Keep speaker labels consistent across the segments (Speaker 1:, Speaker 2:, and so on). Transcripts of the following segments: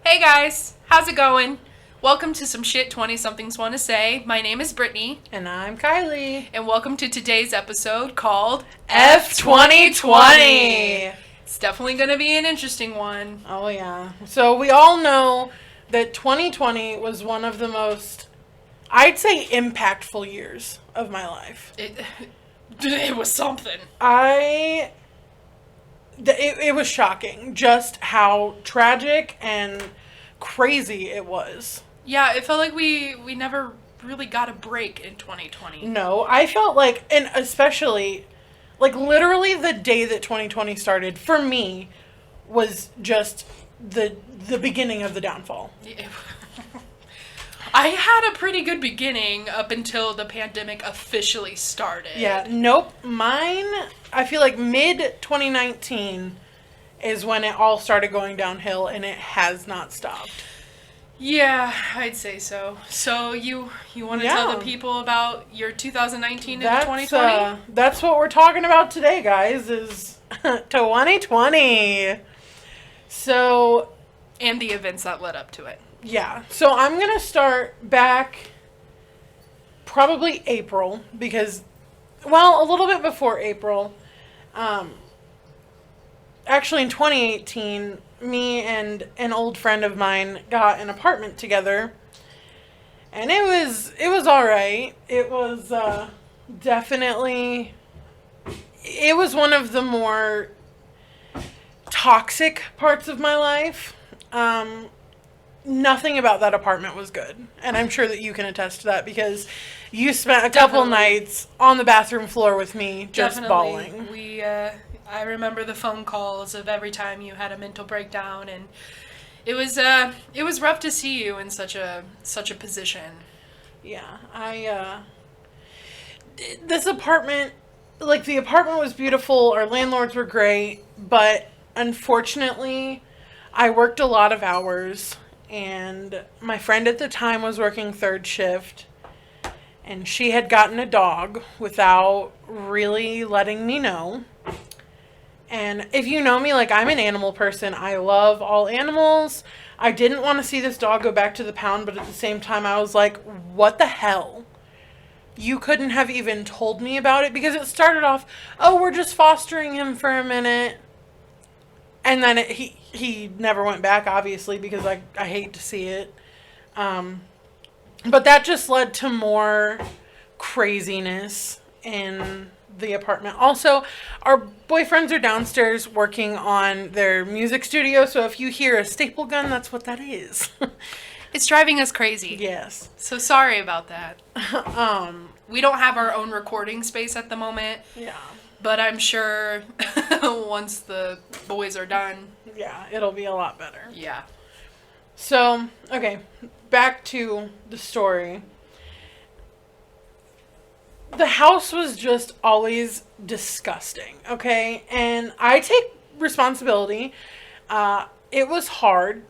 Speaker 1: Hey guys, how's it going? Welcome to some shit 20-somethings want to say. My name is Brittany.
Speaker 2: And I'm Kylie.
Speaker 1: And welcome to today's episode called
Speaker 2: F2020.
Speaker 1: It's definitely going to be an interesting one.
Speaker 2: Oh, yeah. So we all know that 2020 was one of the most, I'd say, impactful years of my life.
Speaker 1: It was something.
Speaker 2: It was shocking just how tragic and crazy it was.
Speaker 1: Yeah, it felt like we never really got a break in 2020.
Speaker 2: No, I felt like, and especially, like literally the day that 2020 started, for me, was just the beginning of the downfall.
Speaker 1: I had a pretty good beginning up until the pandemic officially started.
Speaker 2: Yeah, nope. Mine, I feel like mid-2019 is when it all started going downhill, and it has not stopped.
Speaker 1: Yeah, I'd say so. So you want to tell the people about your 2019 and 2020?
Speaker 2: That's what we're talking about today, guys, is 2020. So...
Speaker 1: And the events that led up to it.
Speaker 2: Yeah. So I'm going to start back probably April because, well, a little bit before April. Actually, in 2018, me and an old friend of mine got an apartment together. And it was all right. It was definitely, it was one of the more toxic parts of my life. Nothing about that apartment was good. And I'm sure that you can attest to that because you spent a couple nights on the bathroom floor with me just bawling.
Speaker 1: I remember the phone calls of every time you had a mental breakdown, and it was rough to see you in such a position.
Speaker 2: Yeah, this apartment, like the apartment was beautiful, our landlords were great, but unfortunately I worked a lot of hours. And my friend at the time was working third shift, and she had gotten a dog without really letting me know. And if you know me, like, I'm an animal person. I love all animals. I didn't want to see this dog go back to the pound, but at the same time, I was like, what the hell? You couldn't have even told me about it, because it started off, oh, we're just fostering him for a minute. And then he never went back, obviously, because I hate to see it. But that just led to more craziness in the apartment. Also, our boyfriends are downstairs working on their music studio, so if you hear a staple gun, that's what that is.
Speaker 1: It's driving us crazy.
Speaker 2: Yes.
Speaker 1: So sorry about that. We don't have our own recording space at the moment.
Speaker 2: Yeah.
Speaker 1: But I'm sure once the boys are done...
Speaker 2: Yeah, it'll be a lot better.
Speaker 1: Yeah.
Speaker 2: So, okay, back to the story. The house was just always disgusting, okay? And I take responsibility. It was hard.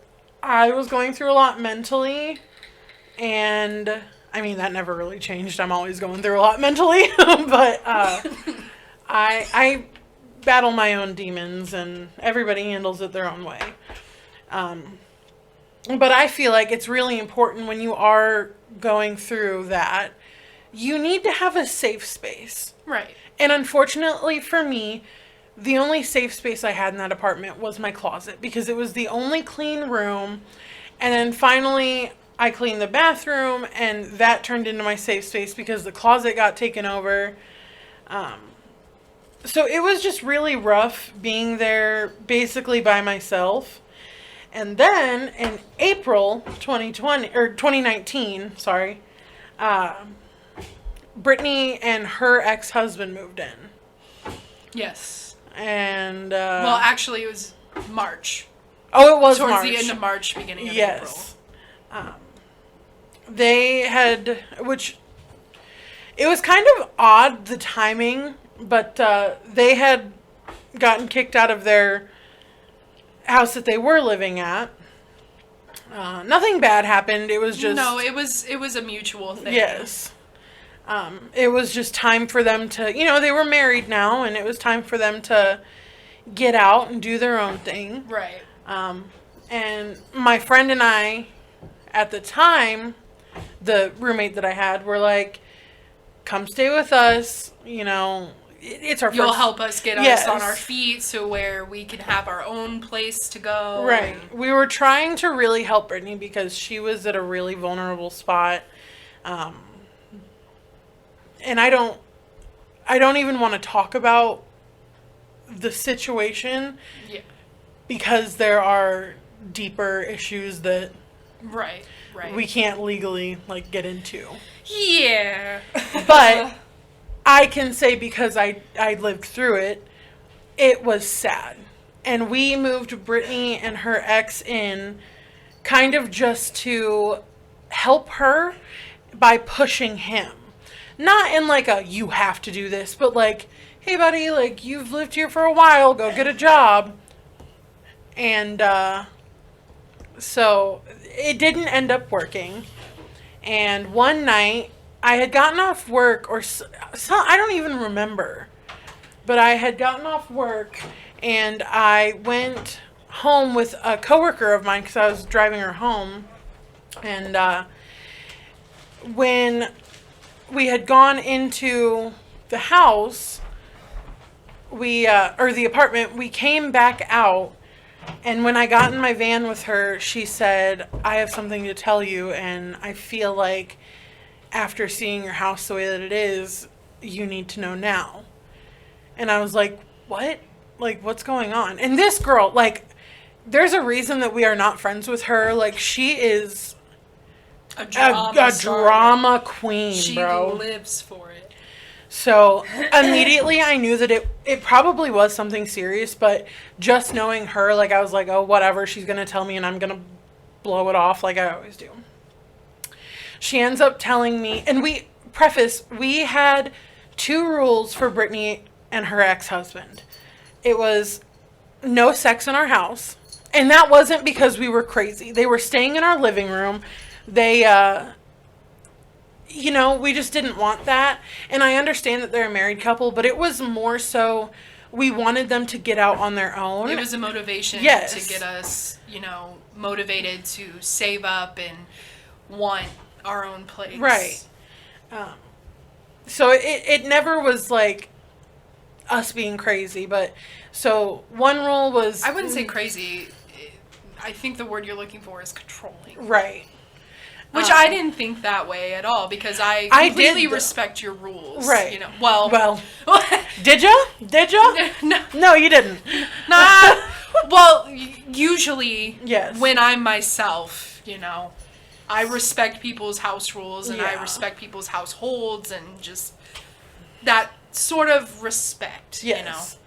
Speaker 2: I was going through a lot mentally. And, I mean, that never really changed. I'm always going through a lot mentally. But, I battle my own demons, and everybody handles it their own way. But I feel like it's really important when you are going through that, you need to have a safe space.
Speaker 1: Right.
Speaker 2: And unfortunately for me, the only safe space I had in that apartment was my closet, because it was the only clean room. And then finally, I cleaned the bathroom, and that turned into my safe space because the closet got taken over. So it was just really rough being there basically by myself. And then in April 2019, sorry, Brittany and her ex-husband moved in.
Speaker 1: Yes.
Speaker 2: And
Speaker 1: well, actually, it was March.
Speaker 2: Oh, it was
Speaker 1: towards
Speaker 2: March.
Speaker 1: the end of March, beginning of
Speaker 2: yes. April. They had, which it was kind of odd, the timing. But they had gotten kicked out of their house that they were living at. Nothing bad happened. It was just...
Speaker 1: No, it was a mutual thing.
Speaker 2: Yes. It was just time for them to... You know, they were married now, and it was time for them to get out and do their own thing.
Speaker 1: Right.
Speaker 2: And my friend and I, at the time, the roommate that I had, were like, come stay with us, it's our
Speaker 1: You'll
Speaker 2: first...
Speaker 1: help us get
Speaker 2: Yes.
Speaker 1: us on our feet so where we can have our own place to go.
Speaker 2: Right.
Speaker 1: and-
Speaker 2: We were trying to really help Brittany because she was at a really vulnerable spot. And I don't even want to talk about the situation
Speaker 1: Yeah.
Speaker 2: because there are deeper issues that
Speaker 1: Right.
Speaker 2: we can't legally get into.
Speaker 1: Yeah.
Speaker 2: But I can say, because I lived through it, it was sad. And we moved Brittany and her ex in kind of just to help her by pushing him. Not in a, you have to do this, but hey buddy, you've lived here for a while, go get a job. And so it didn't end up working. And one night, I had gotten off work, or I don't even remember, but I had gotten off work and I went home with a coworker of mine because I was driving her home. And when we had gone into the house, or the apartment, we came back out. And when I got in my van with her, she said, I have something to tell you, and I feel like after seeing your house the way that it is, you need to know now. And I was like, what? What's going on? And this girl, there's a reason that we are not friends with her. She is
Speaker 1: A drama
Speaker 2: drama queen,
Speaker 1: She
Speaker 2: bro.
Speaker 1: lives for it.
Speaker 2: So immediately I knew that it probably was something serious, but just knowing her, I was like, oh, whatever, she's going to tell me and I'm going to blow it off like I always do. She ends up telling me, and we had 2 rules for Brittany and her ex-husband. It was no sex in our house, and that wasn't because we were crazy. They were staying in our living room. They, we just didn't want that. And I understand that they're a married couple, but it was more so we wanted them to get out on their own.
Speaker 1: It was a motivation
Speaker 2: Yes.
Speaker 1: to get us, motivated to save up and want our own place.
Speaker 2: Right. So it never was us being crazy, but so one rule was...
Speaker 1: I wouldn't say crazy. I think the word you're looking for is controlling.
Speaker 2: Right.
Speaker 1: Which I didn't think that way at all, because I completely respect your rules.
Speaker 2: Right.
Speaker 1: Well.
Speaker 2: Did ya? Did ya? No, you didn't.
Speaker 1: Nah. Well, usually,
Speaker 2: yes.
Speaker 1: When I'm myself, I respect people's house rules and I
Speaker 2: Yeah.
Speaker 1: respect people's households and just that sort of respect,
Speaker 2: Yes.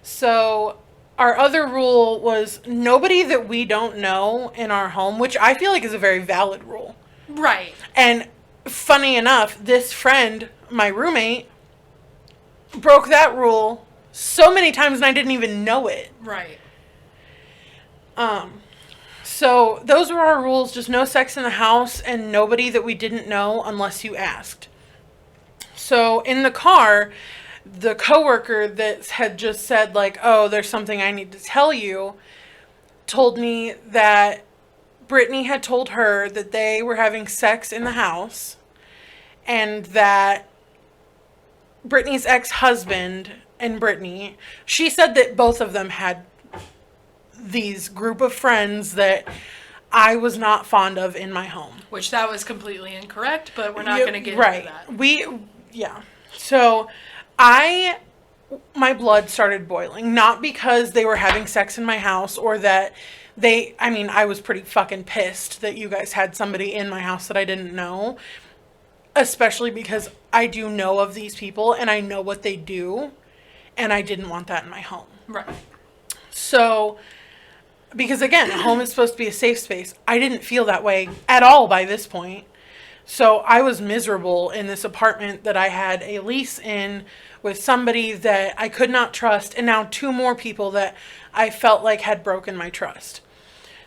Speaker 2: So our other rule was nobody that we don't know in our home, which I feel like is a very valid rule.
Speaker 1: Right.
Speaker 2: And funny enough, this friend, my roommate, broke that rule so many times and I didn't even know it.
Speaker 1: Right.
Speaker 2: So those were our rules, just no sex in the house and nobody that we didn't know unless you asked. So in the car, the coworker that had just said oh, there's something I need to tell you, told me that Brittany had told her that they were having sex in the house and that Brittany's ex-husband and Brittany, she said that both of them had these group of friends that I was not fond of in my home.
Speaker 1: Which that was completely incorrect, but we're not going to get into that.
Speaker 2: Yeah. So my blood started boiling, not because they were having sex in my house or that I was pretty fucking pissed that you guys had somebody in my house that I didn't know, especially because I do know of these people and I know what they do and I didn't want that in my home.
Speaker 1: Right.
Speaker 2: So, because again, a home is supposed to be a safe space. I didn't feel that way at all by this point. So I was miserable in this apartment that I had a lease in with somebody that I could not trust, and now 2 more people that I felt like had broken my trust.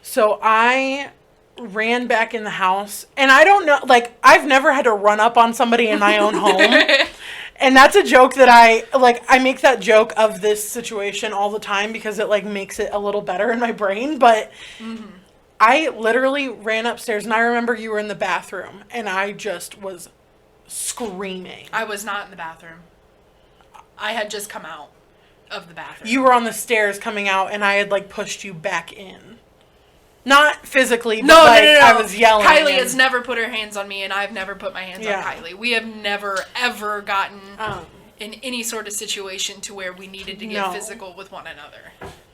Speaker 2: So I ran back in the house, and I don't know, I've never had to run up on somebody in my own home. And that's a joke that I make that joke of this situation all the time because it, like, makes it a little better in my brain. But I literally ran upstairs, and I remember you were in the bathroom, and I just was screaming.
Speaker 1: I was not in the bathroom. I had just come out of the bathroom.
Speaker 2: You were on the stairs coming out, and I had, like, pushed you back in. Not physically, but,
Speaker 1: no,
Speaker 2: I was yelling.
Speaker 1: Kylie has never put her hands on me, and I've never put my hands
Speaker 2: Yeah.
Speaker 1: on Kylie. We have never, ever gotten in any sort of situation to where we needed to get physical with one another.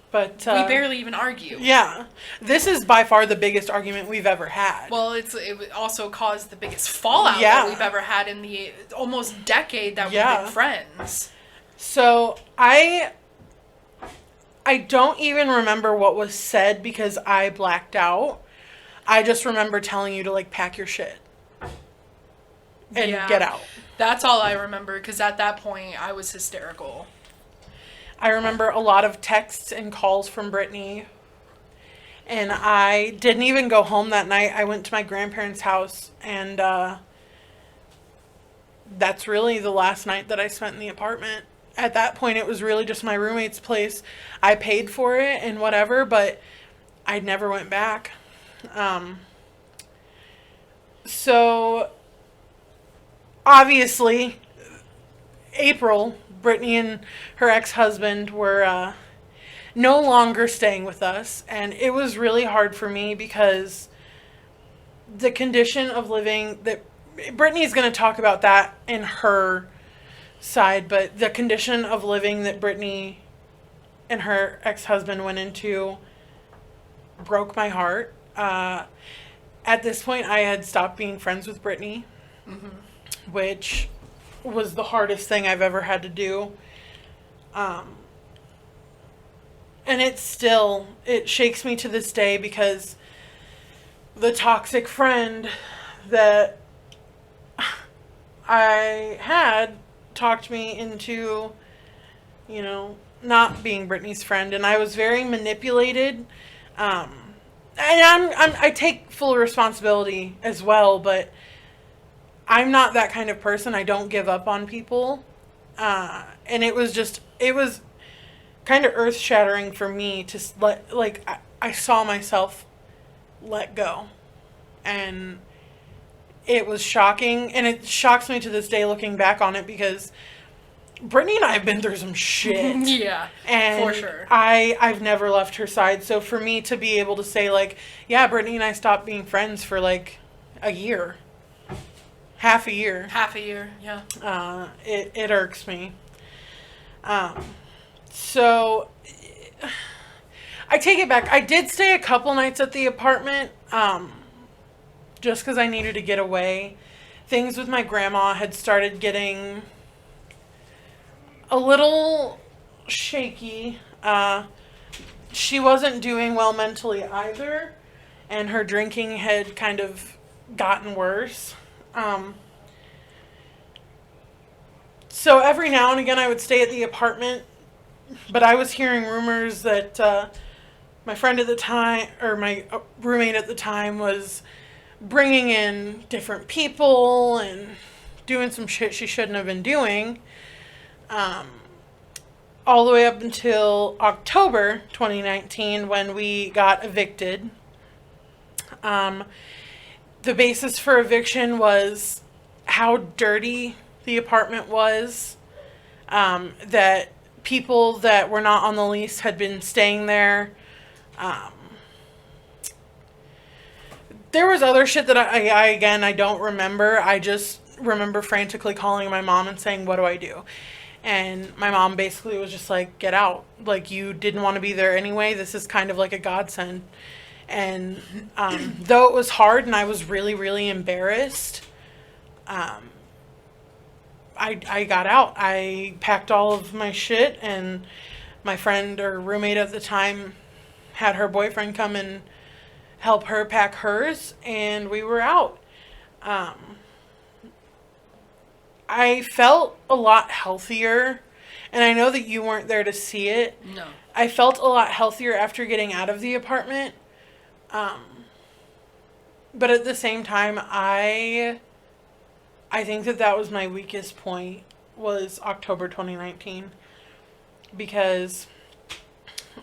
Speaker 2: But
Speaker 1: we barely even argue.
Speaker 2: Yeah. This is by far the biggest argument we've ever had.
Speaker 1: Well, it also caused the biggest fallout that we've ever had in the almost decade that we've been friends.
Speaker 2: So, I don't even remember what was said because I blacked out. I just remember telling you to, like, pack your shit and get out.
Speaker 1: That's all I remember, because at that point, I was hysterical.
Speaker 2: I remember a lot of texts and calls from Brittany, and I didn't even go home that night. I went to my grandparents' house, and that's really the last night that I spent in the apartment. At that point, it was really just my roommate's place. I paid for it and whatever, but I never went back. So, obviously, April, Brittany and her ex-husband were no longer staying with us. And it was really hard for me because the condition of living that Brittany's going to talk about that in her side, but the condition of living that Brittany and her ex-husband went into broke my heart. At this point, I had stopped being friends with Brittany, which was the hardest thing I've ever had to do. And it shakes me to this day because the toxic friend that I had talked me into, not being Brittany's friend, and I was very manipulated. And I take full responsibility as well, but I'm not that kind of person. I don't give up on people. And it was kind of earth-shattering for me to I saw myself let go. And it was shocking, and it shocks me to this day looking back on it because Brittany and I have been through some shit.
Speaker 1: Yeah,
Speaker 2: and
Speaker 1: for sure.
Speaker 2: I've never left her side. So for me to be able to say, like, yeah, Brittany and I stopped being friends for, like, a year. Half a year.
Speaker 1: Half a year, yeah.
Speaker 2: It irks me. So I take it back. I did stay a couple nights at the apartment, just because I needed to get away. Things with my grandma had started getting a little shaky. She wasn't doing well mentally either, and her drinking had kind of gotten worse. So every now and again I would stay at the apartment, but I was hearing rumors that my friend at the time, or my roommate at the time, was bringing in different people and doing some shit she shouldn't have been doing. All the way up until October 2019 when we got evicted. The basis for eviction was how dirty the apartment was, that people that were not on the lease had been staying there. There was other shit that I don't remember. I just remember frantically calling my mom and saying, what do I do? And my mom basically was just like, get out. Like, you didn't want to be there anyway. This is kind of like a godsend. And though it was hard and I was really, really embarrassed, I got out. I packed all of my shit, and my friend or roommate at the time had her boyfriend come and help her pack hers, and we were out. I felt a lot healthier, and I know that you weren't there to see it.
Speaker 1: No.
Speaker 2: I felt a lot healthier after getting out of the apartment. But at the same time, I think that was my weakest point, was October 2019 because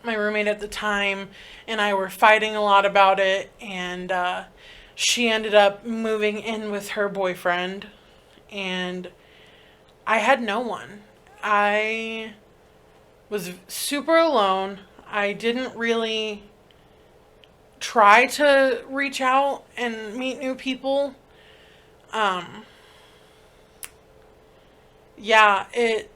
Speaker 2: my roommate at the time and I were fighting a lot about it, and she ended up moving in with her boyfriend, and I had no one. I was super alone. I didn't really try to reach out and meet new people. Yeah, it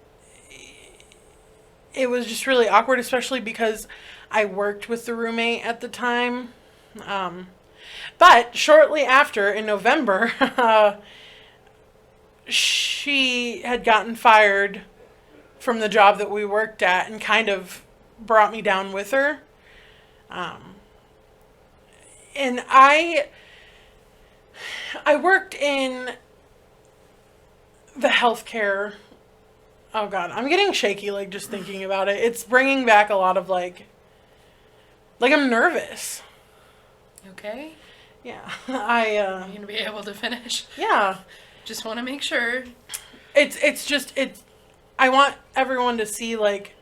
Speaker 2: was just really awkward, especially because I worked with the roommate at the time. But shortly after, in November, she had gotten fired from the job that we worked at and kind of brought me down with her. And I worked in the healthcare. Oh God, I'm getting shaky, like, just thinking about it. It's bringing back a lot of, like I'm nervous.
Speaker 1: Okay.
Speaker 2: Yeah.
Speaker 1: Are you gonna be able to finish?
Speaker 2: Yeah.
Speaker 1: Just want to make sure.
Speaker 2: I want everyone to see, like,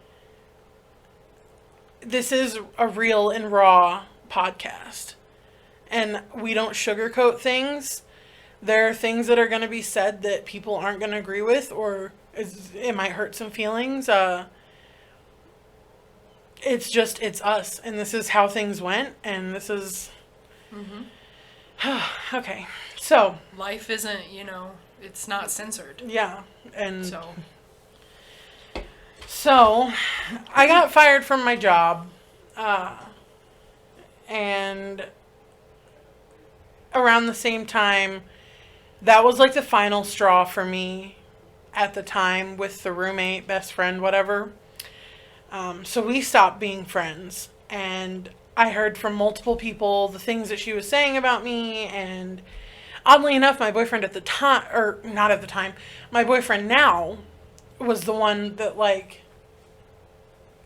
Speaker 2: this is a real and raw podcast. And we don't sugarcoat things. There are things that are going to be said that people aren't going to agree with, or it might hurt some feelings. It's us, and this is how things went, and this is... Mm-hmm. Okay, so...
Speaker 1: Life isn't, it's not censored.
Speaker 2: Yeah, and...
Speaker 1: So,
Speaker 2: I got fired from my job, and around the same time, that was like the final straw for me at the time with the roommate, best friend, whatever. So we stopped being friends, and I heard from multiple people the things that she was saying about me, and oddly enough, my boyfriend at the time, or not at the time, my boyfriend now was the one that, like,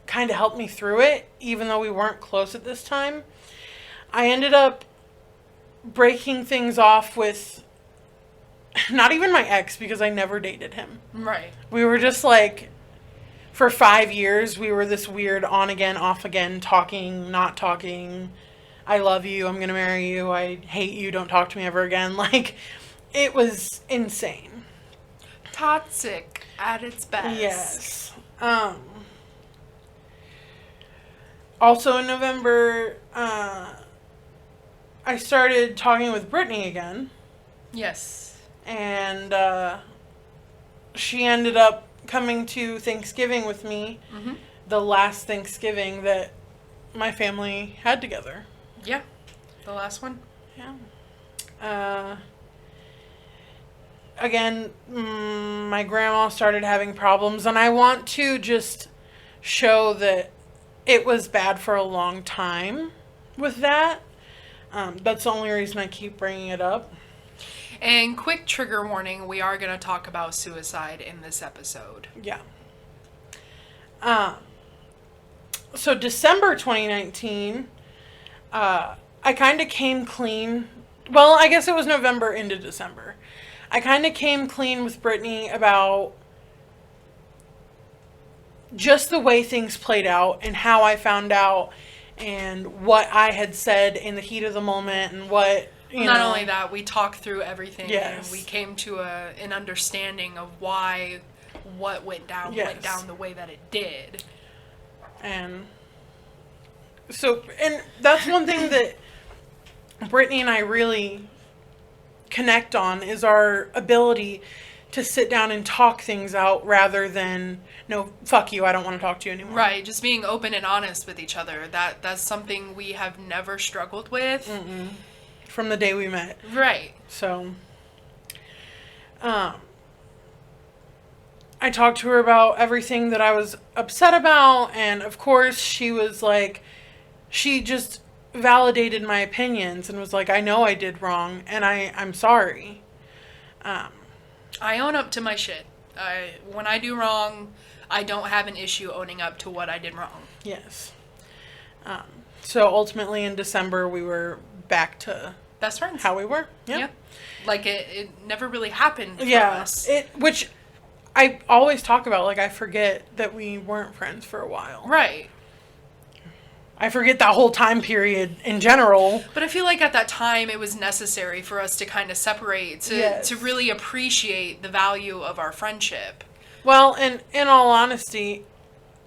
Speaker 2: kind of helped me through it, even though we weren't close at this time. I ended up breaking things off with not even my ex, because I never dated him.
Speaker 1: Right.
Speaker 2: We were just, like, for 5 years, we were this weird on again, off again, talking, not talking. I love you, I'm gonna marry you, I hate you, don't talk to me ever again. Like, it was insane.
Speaker 1: Toxic at its best.
Speaker 2: Yes. Also in November, I started talking with Brittany again.
Speaker 1: Yes.
Speaker 2: And she ended up coming to Thanksgiving with me. Mm-hmm. The last Thanksgiving that my family had together.
Speaker 1: Yeah. The last one.
Speaker 2: Yeah. Again, my grandma started having problems, and I want to just show that it was bad for a long time with that. That's the only reason I keep bringing it up.
Speaker 1: And quick trigger warning, we are going to talk about suicide in this episode.
Speaker 2: Yeah. So December 2019, I kind of came clean. Well, I guess it was November into December. I kind of came clean with Brittany about just the way things played out and how I found out and what I had said in the heat of the moment and what,
Speaker 1: Not only that, we talked through everything.
Speaker 2: Yes.
Speaker 1: And we came to an understanding of why what went down the way that it did.
Speaker 2: And so, and that's one thing that Brittany and I really connect on is our ability to sit down and talk things out rather than, no, fuck you, I don't want to talk to you anymore.
Speaker 1: Right, just being open and honest with each other. That's something we have never struggled with.
Speaker 2: Mm-mm. From the day we met.
Speaker 1: Right.
Speaker 2: So, I talked to her about everything that I was upset about, and of course she was like, she just validated my opinions and was like, I know I did wrong, and I'm sorry.
Speaker 1: I own up to my shit. When I do wrong, I don't have an issue owning up to what I did wrong.
Speaker 2: Yes. So ultimately in December we were back to
Speaker 1: best friends.
Speaker 2: How we were.
Speaker 1: Yeah. Like it never really happened for us.
Speaker 2: Which I always talk about, like, I forget that we weren't friends for a while.
Speaker 1: Right.
Speaker 2: I forget that whole time period in general.
Speaker 1: But I feel like at that time it was necessary for us to kind of separate, to really appreciate the value of our friendship.
Speaker 2: Well, and in all honesty,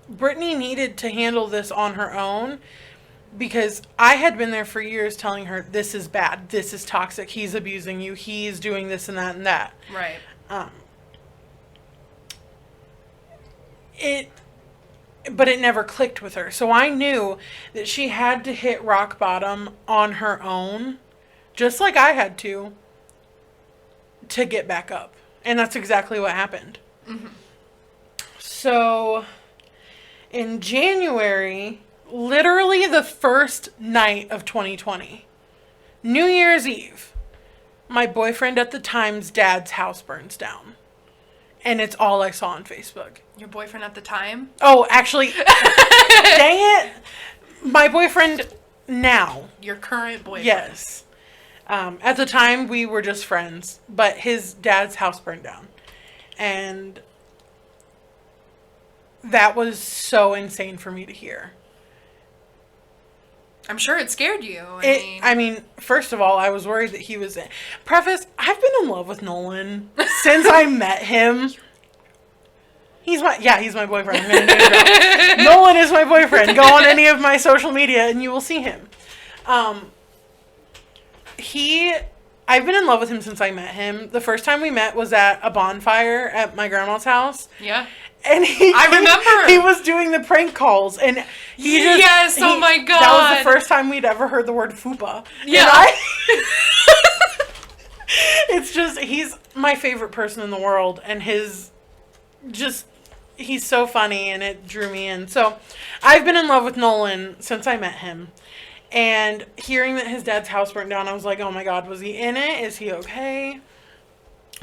Speaker 2: Brittany needed to handle this on her own because I had been there for years telling her, this is bad, this is toxic, he's abusing you, he's doing this and that and that.
Speaker 1: Right.
Speaker 2: But it never clicked with her. So I knew that she had to hit rock bottom on her own, just like I had to get back up. And that's exactly what happened.
Speaker 1: Mm-hmm.
Speaker 2: So in January, literally the first night of 2020, New Year's Eve, my boyfriend at the time's dad's house burns down. And it's all I saw on Facebook.
Speaker 1: Your boyfriend at the time?
Speaker 2: Oh, actually, dang it. My boyfriend now.
Speaker 1: Your current boyfriend?
Speaker 2: Yes. At the time, we were just friends. But his dad's house burned down. And that was so insane for me to hear.
Speaker 1: I'm sure it scared you.
Speaker 2: I mean, first of all, I was worried that he was in. Preface, I've been in love with Nolan since I met him. He's my boyfriend. I'm gonna name drop. Nolan is my boyfriend. Go on any of my social media and you will see him. I've been in love with him since I met him. The first time we met was at a bonfire at my grandma's house.
Speaker 1: Yeah.
Speaker 2: And
Speaker 1: I remember.
Speaker 2: He was doing the prank calls, and
Speaker 1: oh my god,
Speaker 2: that was the first time we'd ever heard the word fupa.
Speaker 1: Yeah.
Speaker 2: It's just, he's my favorite person in the world, and he's so funny, and it drew me in. So I've been in love with Nolan since I met him, and hearing that his dad's house burnt down, I was like, oh my god, was he in it? Is he okay?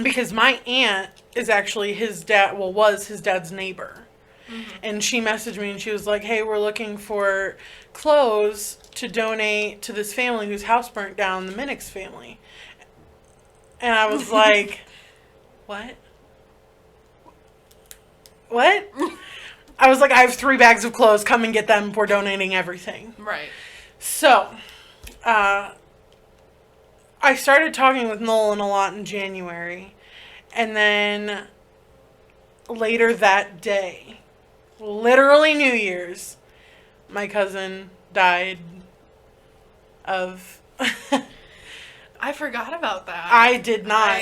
Speaker 2: Because my aunt is actually was his dad's neighbor. Mm-hmm. And she messaged me and she was like, hey, we're looking for clothes to donate to this family whose house burnt down, the Minix family. And I was like, what? What? I was like, I have 3 bags of clothes. Come and get them. We're donating everything.
Speaker 1: Right.
Speaker 2: So, I started talking with Nolan a lot in January, and then later that day, literally New Year's, my cousin died of...
Speaker 1: I forgot about that.
Speaker 2: I did not.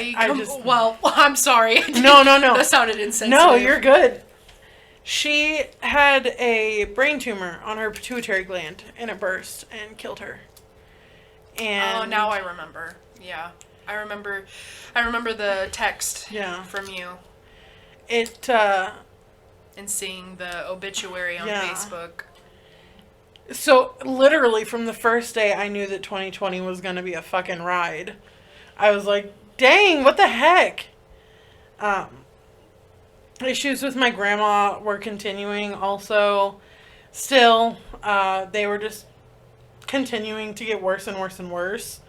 Speaker 1: Well, I'm sorry.
Speaker 2: No.
Speaker 1: That sounded insensitive.
Speaker 2: No, you're good. She had a brain tumor on her pituitary gland, and it burst and killed her. And
Speaker 1: now I remember. Yeah. I remember the text from you. And seeing the obituary on Facebook.
Speaker 2: So, literally, from the first day, I knew that 2020 was going to be a fucking ride. I was like, dang, what the heck? Issues with my grandma were continuing also. Still, they were just continuing to get worse and worse and worse.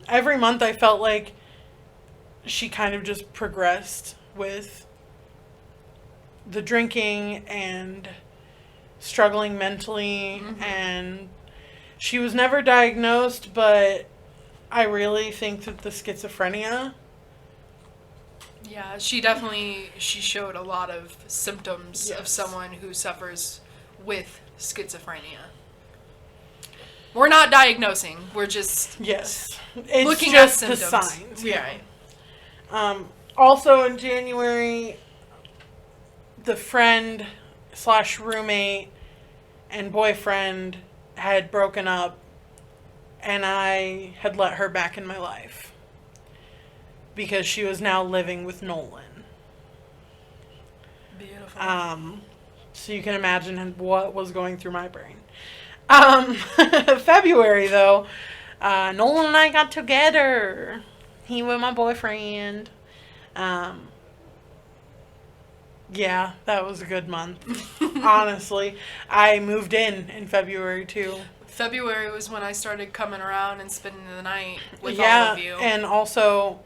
Speaker 2: Every month I felt like she kind of just progressed with the drinking and struggling mentally. Mm-hmm. And she was never diagnosed, but I really think that the schizophrenia...
Speaker 1: Yeah, she showed a lot of symptoms of someone who suffers with schizophrenia. We're not diagnosing. We're just
Speaker 2: it's
Speaker 1: looking
Speaker 2: just
Speaker 1: at symptoms.
Speaker 2: The signs.
Speaker 1: Yeah.
Speaker 2: Also in January, the friend / roommate and boyfriend had broken up, and I had let her back in my life because she was now living with Nolan.
Speaker 1: Beautiful.
Speaker 2: So you can imagine what was going through my brain. February, though, Nolan and I got together. He was my boyfriend. Yeah, that was a good month. Honestly. I moved in February, too.
Speaker 1: February was when I started coming around and spending the night with all of you.
Speaker 2: And also,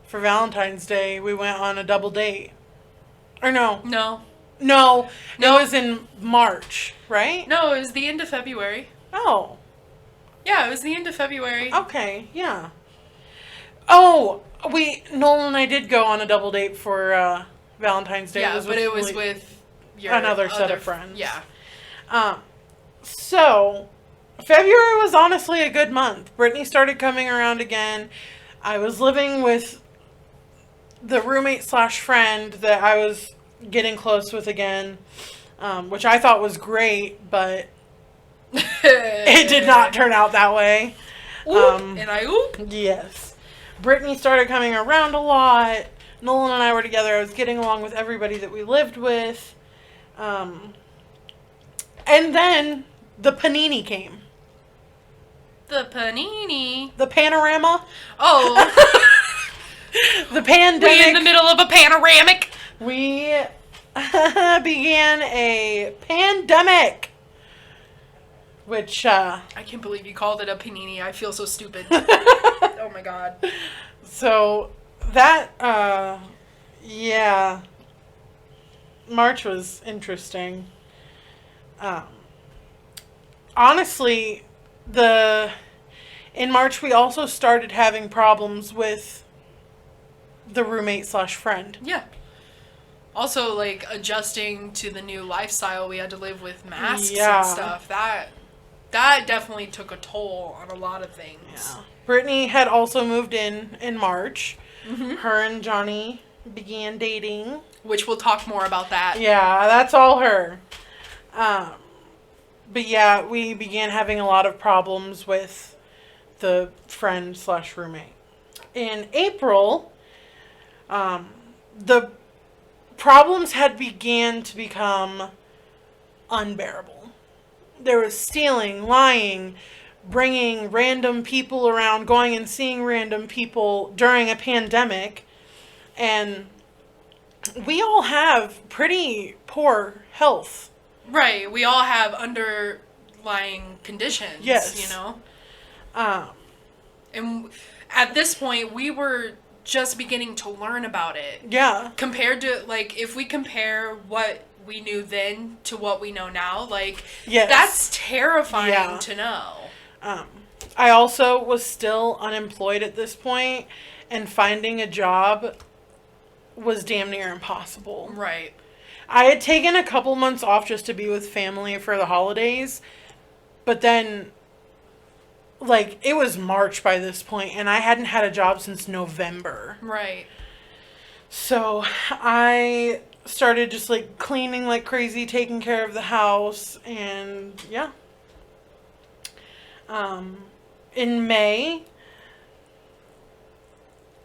Speaker 2: for Valentine's Day, we went on a double date. Or no.
Speaker 1: No.
Speaker 2: No.
Speaker 1: No.
Speaker 2: It was in March, right?
Speaker 1: No, it was the end of February.
Speaker 2: Oh.
Speaker 1: Yeah, it was the end of February.
Speaker 2: Okay, yeah. Oh, Noel and I did go on a double date for Valentine's Day.
Speaker 1: Yeah, but it was
Speaker 2: like,
Speaker 1: with your
Speaker 2: another set of friends.
Speaker 1: Yeah.
Speaker 2: So, February was honestly a good month. Brittany started coming around again. I was living with the roommate / friend that I was getting close with again, which I thought was great, but it did not turn out that way.
Speaker 1: Oop.
Speaker 2: Yes. Brittany started coming around a lot. Nolan and I were together. I was getting along with everybody that we lived with. And then the panini came.
Speaker 1: The panini.
Speaker 2: The panorama.
Speaker 1: Oh.
Speaker 2: The pandemic.
Speaker 1: We in the middle of a panoramic.
Speaker 2: We began a pandemic. Which,
Speaker 1: I can't believe you called it a panini. I feel so stupid. Oh my god.
Speaker 2: So, that, yeah. March was interesting. Honestly, in March we also started having problems with the roommate / friend.
Speaker 1: Yeah. Also, like, adjusting to the new lifestyle we had to live with masks and stuff. That definitely took a toll on a lot of things.
Speaker 2: Yeah. Brittany had also moved in March.
Speaker 1: Mm-hmm.
Speaker 2: Her and Johnny began dating.
Speaker 1: Which we'll talk more about that.
Speaker 2: Yeah, that's all her. But yeah, we began having a lot of problems with the friend / roommate. In April, the problems had began to become unbearable. There was stealing, lying, bringing random people around, going and seeing random people during a pandemic. And we all have pretty poor health.
Speaker 1: Right. We all have underlying conditions.
Speaker 2: Yes.
Speaker 1: You know? And at this point, we were just beginning to learn about it.
Speaker 2: Yeah.
Speaker 1: Compared to, like, if we compare what we knew then to what we know now, like,
Speaker 2: yes.
Speaker 1: That's terrifying to know.
Speaker 2: I also was still unemployed at this point, and finding a job was damn near impossible.
Speaker 1: Right.
Speaker 2: I had taken a couple months off just to be with family for the holidays, but then, like, it was March by this point, and I hadn't had a job since November.
Speaker 1: Right. So
Speaker 2: I started just, like, cleaning like crazy, taking care of the house, and yeah. In May,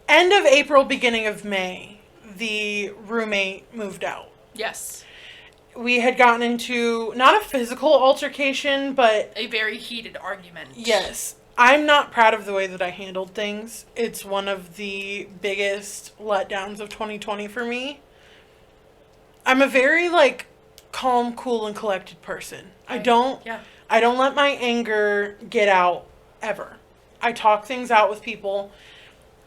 Speaker 2: end of April, beginning of May, the roommate moved out.
Speaker 1: Yes.
Speaker 2: We had gotten into, not a physical altercation, but
Speaker 1: a very heated argument.
Speaker 2: Yes. I'm not proud of the way that I handled things. It's one of the biggest letdowns of 2020 for me. I'm a very, like, calm, cool, and collected person. I don't let my anger get out ever. I talk things out with people.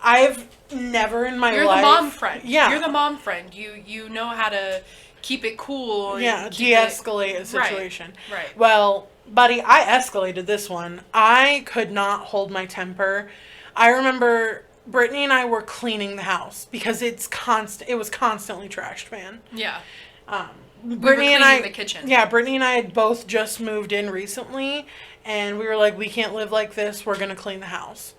Speaker 2: I've never in my life...
Speaker 1: You're the mom friend.
Speaker 2: Yeah.
Speaker 1: You're the mom friend. You know how to keep it cool.
Speaker 2: Yeah, de-escalate a situation.
Speaker 1: Right.
Speaker 2: Well, buddy, I escalated this one. I could not hold my temper. I remember Brittany and I were cleaning the house because it was constantly trashed, man.
Speaker 1: Yeah.
Speaker 2: Brittany and I,
Speaker 1: the kitchen.
Speaker 2: Yeah, Brittany and I had both just moved in recently, and we were like, we can't live like this. We're gonna clean the house.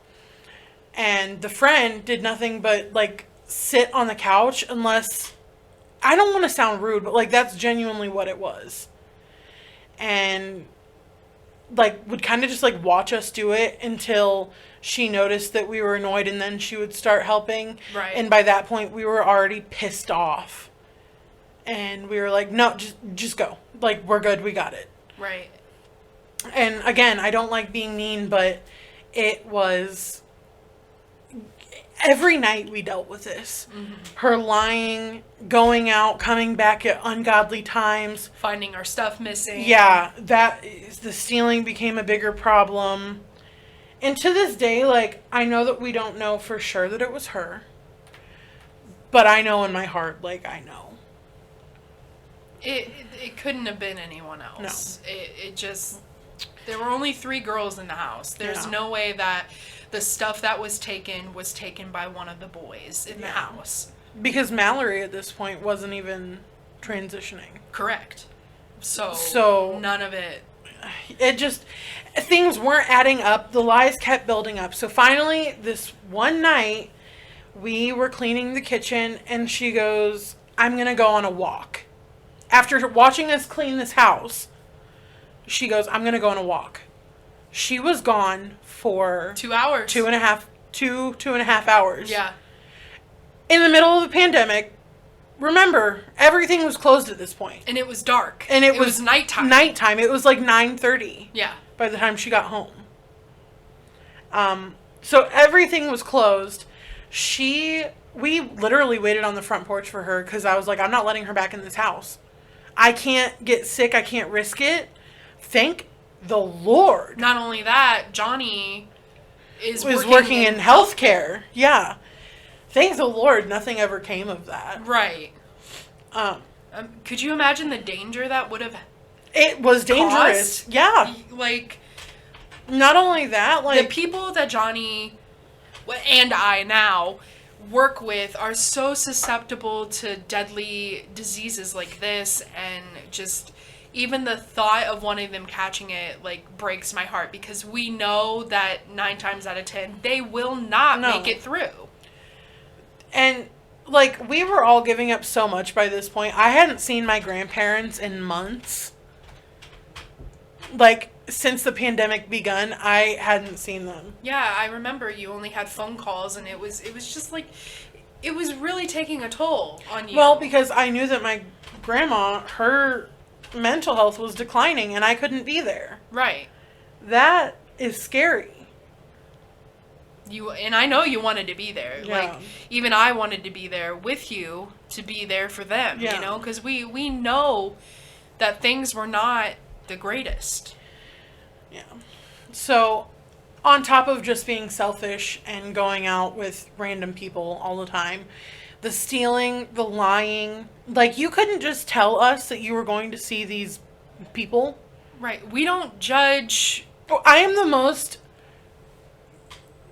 Speaker 2: And the friend did nothing but, like, sit on the couch unless, I don't want to sound rude, but, like, that's genuinely what it was. And, like, would kind of just, like, watch us do it until she noticed that we were annoyed, and then she would start helping.
Speaker 1: Right.
Speaker 2: And by that point, we were already pissed off. And we were like, no, just go. Like, we're good. We got it.
Speaker 1: Right.
Speaker 2: And, again, I don't like being mean, but it was... Every night we dealt with this. Mm-hmm. Her lying, going out, coming back at ungodly times.
Speaker 1: Finding our stuff missing.
Speaker 2: Yeah, the stealing became a bigger problem. And to this day, like, I know that we don't know for sure that it was her. But I know in my heart, like, I know.
Speaker 1: It couldn't have been anyone else. No. It just, there were only 3 girls in the house. There's no way that the stuff that was taken by one of the boys in the house.
Speaker 2: Because Mallory at this point wasn't even transitioning.
Speaker 1: Correct. So none of it.
Speaker 2: It just, things weren't adding up. The lies kept building up. So finally, this one night, we were cleaning the kitchen, and she goes, I'm going to go on a walk. After watching us clean this house, she goes, I'm going to go on a walk. She was gone for
Speaker 1: 2 hours.
Speaker 2: 2.5 hours.
Speaker 1: Yeah.
Speaker 2: In the middle of the pandemic, remember, everything was closed at this point.
Speaker 1: And it was dark.
Speaker 2: And it was
Speaker 1: nighttime.
Speaker 2: Nighttime. It was like 9:30.
Speaker 1: Yeah.
Speaker 2: By the time she got home. So everything was closed. We literally waited on the front porch for her because I was like, I'm not letting her back in this house. I can't get sick. I can't risk it. Thank the Lord.
Speaker 1: Not only that, Johnny is
Speaker 2: working in healthcare. Yeah. Thank the Lord nothing ever came of that.
Speaker 1: Right. Could you imagine the danger that would have
Speaker 2: It was dangerous.
Speaker 1: caused?
Speaker 2: Yeah.
Speaker 1: Like,
Speaker 2: not only that, like,
Speaker 1: the people that Johnny and I now work with are so susceptible to deadly diseases like this, and just even the thought of one of them catching it, like, breaks my heart, because we know that 9 times out of 10 they will not make it through.
Speaker 2: And, like, we were all giving up so much by this point. I hadn't seen my grandparents in months. Like, since the pandemic begun, I hadn't seen them.
Speaker 1: Yeah, I remember you only had phone calls, and it was just like, it was really taking a toll on you.
Speaker 2: Well, because I knew that my grandma, her mental health was declining, and I couldn't be there.
Speaker 1: Right.
Speaker 2: That is scary.
Speaker 1: And I know you wanted to be there.
Speaker 2: Yeah.
Speaker 1: Like, even I wanted to be there with you, to be there for them, you know? Because we know that things were not the greatest.
Speaker 2: Yeah. So, on top of just being selfish and going out with random people all the time, the stealing, the lying, like, you couldn't just tell us that you were going to see these people.
Speaker 1: Right. We don't judge.
Speaker 2: I am the most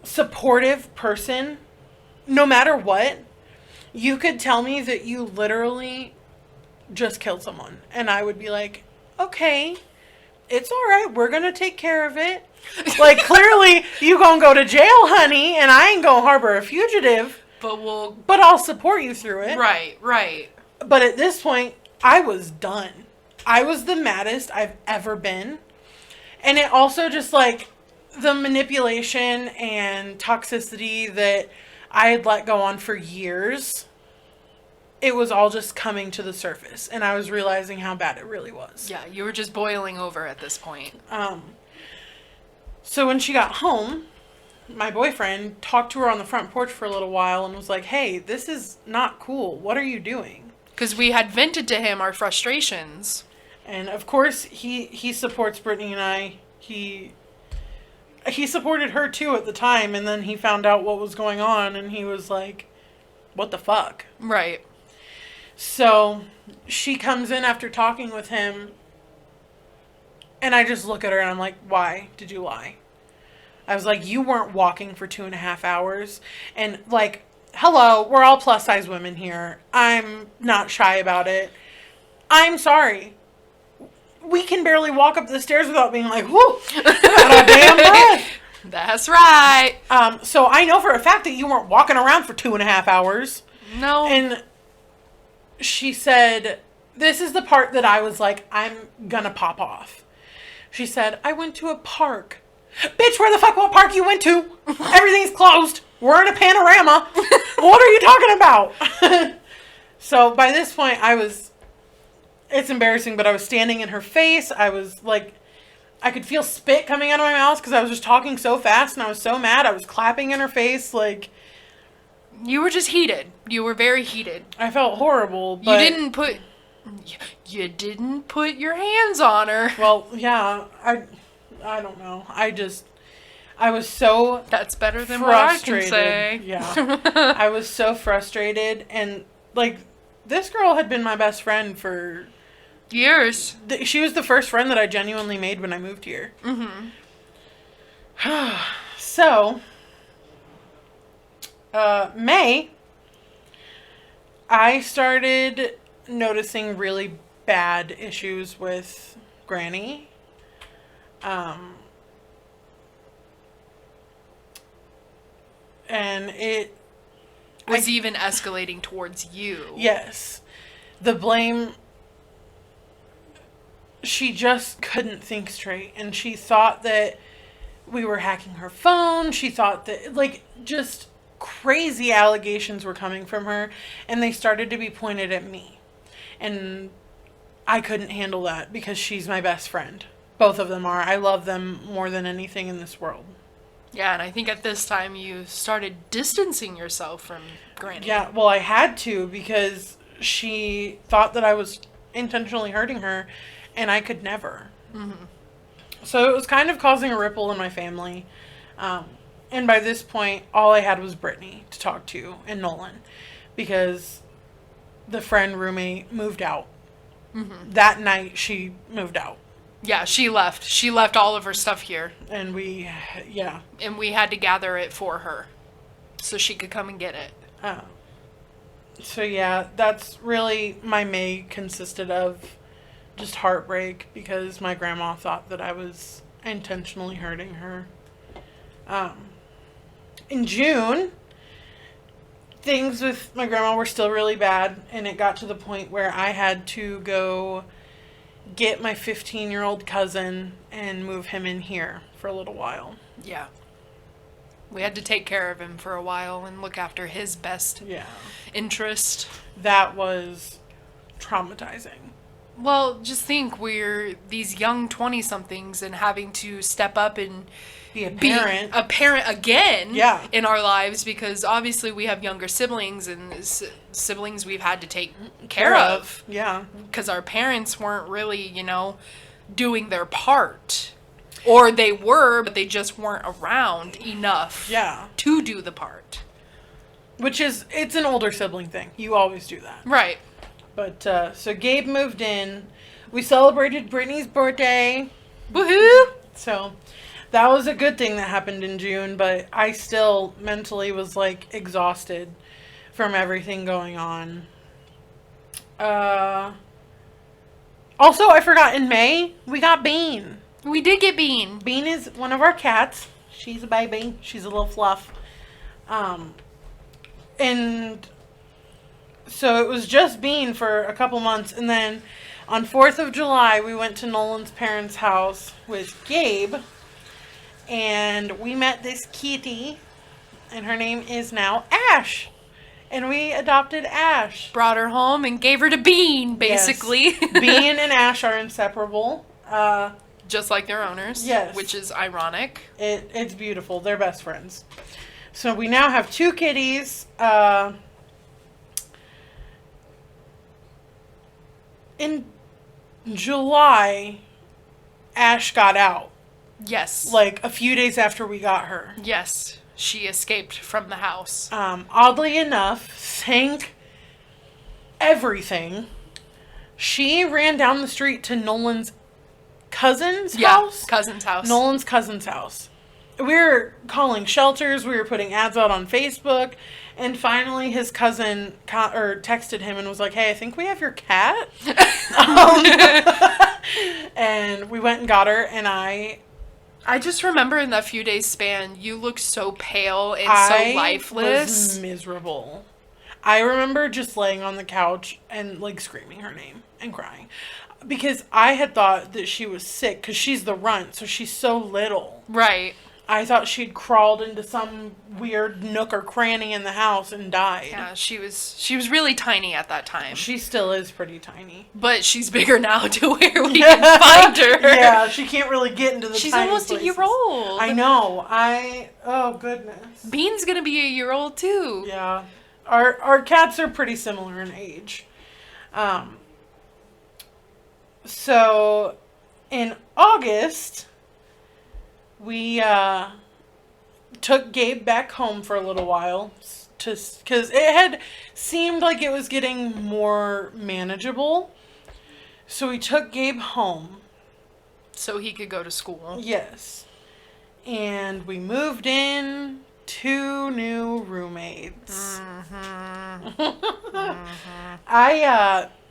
Speaker 2: supportive person, no matter what. You could tell me that you literally just killed someone, and I would be like, okay, it's all right, we're gonna take care of it. Like, clearly you gonna go to jail, honey, and I ain't gonna harbor a fugitive, but I'll support you through it.
Speaker 1: Right.
Speaker 2: But at this point, I was done. I was the maddest I've ever been. And it also just, like, the manipulation and toxicity that I had let go on for years, it was all just coming to the surface, and I was realizing how bad it really was.
Speaker 1: Yeah, you were just boiling over at this point.
Speaker 2: So when she got home, my boyfriend talked to her on the front porch for a little while and was like, hey, this is not cool. What are you doing?
Speaker 1: Because we had vented to him our frustrations.
Speaker 2: And of course, he supports Brittany and I. He supported her too at the time, and then he found out what was going on, and he was like, what the fuck?
Speaker 1: Right.
Speaker 2: So she comes in after talking with him, and I just look at her and I'm like, why did you lie? I was like, you weren't walking for 2.5 hours. And, like, hello, we're all plus size women here. I'm not shy about it. I'm sorry. We can barely walk up the stairs without being like, whoo, got a damn breath.
Speaker 1: That's right.
Speaker 2: So I know for a fact that you weren't walking around for 2.5 hours.
Speaker 1: No.
Speaker 2: And she said, this is the part that I was like, I'm gonna pop off. She said, I went to a park. Bitch, where the fuck, what park you went to? Everything's closed. We're in a panorama. What are you talking about? So by this point, it's embarrassing, but I was standing in her face. I was like, I could feel spit coming out of my mouth because I was just talking so fast and I was so mad. I was clapping in her face, like.
Speaker 1: You were just heated. You were very heated.
Speaker 2: I felt horrible, but.
Speaker 1: You didn't put your hands on her.
Speaker 2: Well, yeah, I don't know. I was so.
Speaker 1: That's better than
Speaker 2: frustrated.
Speaker 1: What I can say.
Speaker 2: Yeah. I was so frustrated, and, like, this girl had been my best friend for
Speaker 1: Years.
Speaker 2: She was the first friend that I genuinely made when I moved here.
Speaker 1: Mm-hmm.
Speaker 2: So, May, I started noticing really bad issues with Granny. And it
Speaker 1: Was even escalating towards you.
Speaker 2: yes, the blame. She just couldn't think straight, and she thought that we were hacking her phone. She thought that, like, just crazy allegations were coming from her, and they started to be pointed at me. And I couldn't handle that because she's my best friend. Both of them are. I love them more than anything in this world.
Speaker 1: Yeah, and I think at this time you started distancing yourself from Granny.
Speaker 2: Yeah, well, I had to because she thought that I was intentionally hurting her, and I could never.
Speaker 1: Mm-hmm.
Speaker 2: So it was kind of causing a ripple in my family. And by this point, all I had was Brittany to talk to and Nolan because the friend roommate moved out.
Speaker 1: Mm-hmm.
Speaker 2: That night, she moved out.
Speaker 1: Yeah, she left. She left all of her stuff here.
Speaker 2: And we
Speaker 1: had to gather it for her so she could come and get it.
Speaker 2: So yeah, that's really my May consisted of just heartbreak because my grandma thought that I was intentionally hurting her. In June, things with my grandma were still really bad, and it got to the point where I had to go get my 15-year-old cousin and move him in here for a little while.
Speaker 1: Yeah. We had to take care of him for a while and look after his best interest.
Speaker 2: That was traumatizing.
Speaker 1: Well, just think we're these young 20-somethings and having to step up and
Speaker 2: be a parent.
Speaker 1: Be a parent again in our lives because obviously we have younger siblings and siblings we've had to take care of.
Speaker 2: Yeah.
Speaker 1: Because our parents weren't really, doing their part. Or they were, but they just weren't around enough to do the part.
Speaker 2: Which is, it's an older sibling thing. You always do that.
Speaker 1: Right.
Speaker 2: But, so Gabe moved in. We celebrated Brittany's birthday.
Speaker 1: Woohoo!
Speaker 2: So, that was a good thing that happened in June, but I still mentally was, like, exhausted from everything going on. Also, I forgot, in May, we got Bean.
Speaker 1: We did get Bean.
Speaker 2: Bean is one of our cats. She's a baby. She's a little fluff. And so it was just Bean for a couple months. And then on 4th of July, we went to Nolan's parents' house with Gabe. And we met this kitty. And her name is now Ash. And we adopted Ash.
Speaker 1: Brought her home and gave her to Bean, basically.
Speaker 2: Yes. Bean and Ash are inseparable.
Speaker 1: Just like their owners.
Speaker 2: Yes.
Speaker 1: Which is ironic.
Speaker 2: It's beautiful. They're best friends. So we now have 2 kitties. In July, Ash got out.
Speaker 1: Yes.
Speaker 2: Like a few days after we got her.
Speaker 1: Yes. She escaped from the house.
Speaker 2: Oddly enough, thank everything, she ran down the street to Nolan's cousin's house.
Speaker 1: Cousin's house.
Speaker 2: Nolan's cousin's house. We were calling shelters. We were putting ads out on Facebook. And finally, his cousin texted him and was like, "Hey, I think we have your cat." And we went and got her. And I
Speaker 1: just remember in that few days span, you looked so pale and so lifeless.
Speaker 2: I was miserable. I remember just laying on the couch and, like, screaming her name and crying. Because I had thought that she was sick, because she's the runt, so she's so little.
Speaker 1: Right.
Speaker 2: I thought she'd crawled into some weird nook or cranny in the house and died.
Speaker 1: Yeah, she was really tiny at that time.
Speaker 2: She still is pretty tiny.
Speaker 1: But she's bigger now to where we can find her.
Speaker 2: Yeah, she can't really get into the
Speaker 1: She's
Speaker 2: tiny
Speaker 1: almost
Speaker 2: places.
Speaker 1: a year old.
Speaker 2: I know. Oh, goodness.
Speaker 1: Bean's gonna be a year old, too.
Speaker 2: Yeah. Our cats are pretty similar in age. So, in August, we took Gabe back home for a little while, because it had seemed like it was getting more manageable. So we took Gabe home.
Speaker 1: So he could go to school.
Speaker 2: Yes. And we moved in 2 new roommates.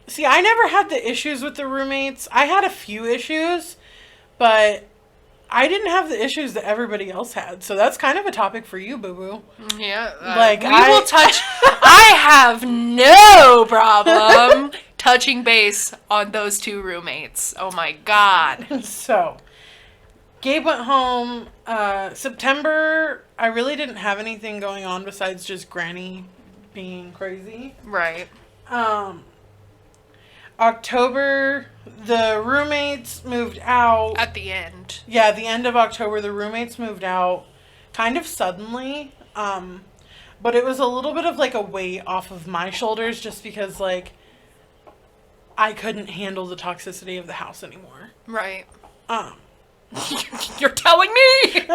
Speaker 2: See, I never had the issues with the roommates. I had a few issues, but I didn't have the issues that everybody else had. So that's kind of a topic for you, boo-boo.
Speaker 1: Yeah.
Speaker 2: Like,
Speaker 1: we will touch... I have no problem touching base on those 2 roommates. Oh my God.
Speaker 2: So, Gabe went home. September, I really didn't have anything going on besides just Granny being crazy.
Speaker 1: Right.
Speaker 2: October, the roommates moved out.
Speaker 1: At the end.
Speaker 2: Yeah, at the end of October, the roommates moved out kind of suddenly. But it was a little bit of like a weight off of my shoulders just because like I couldn't handle the toxicity of the house anymore.
Speaker 1: Right.
Speaker 2: You're
Speaker 1: telling me!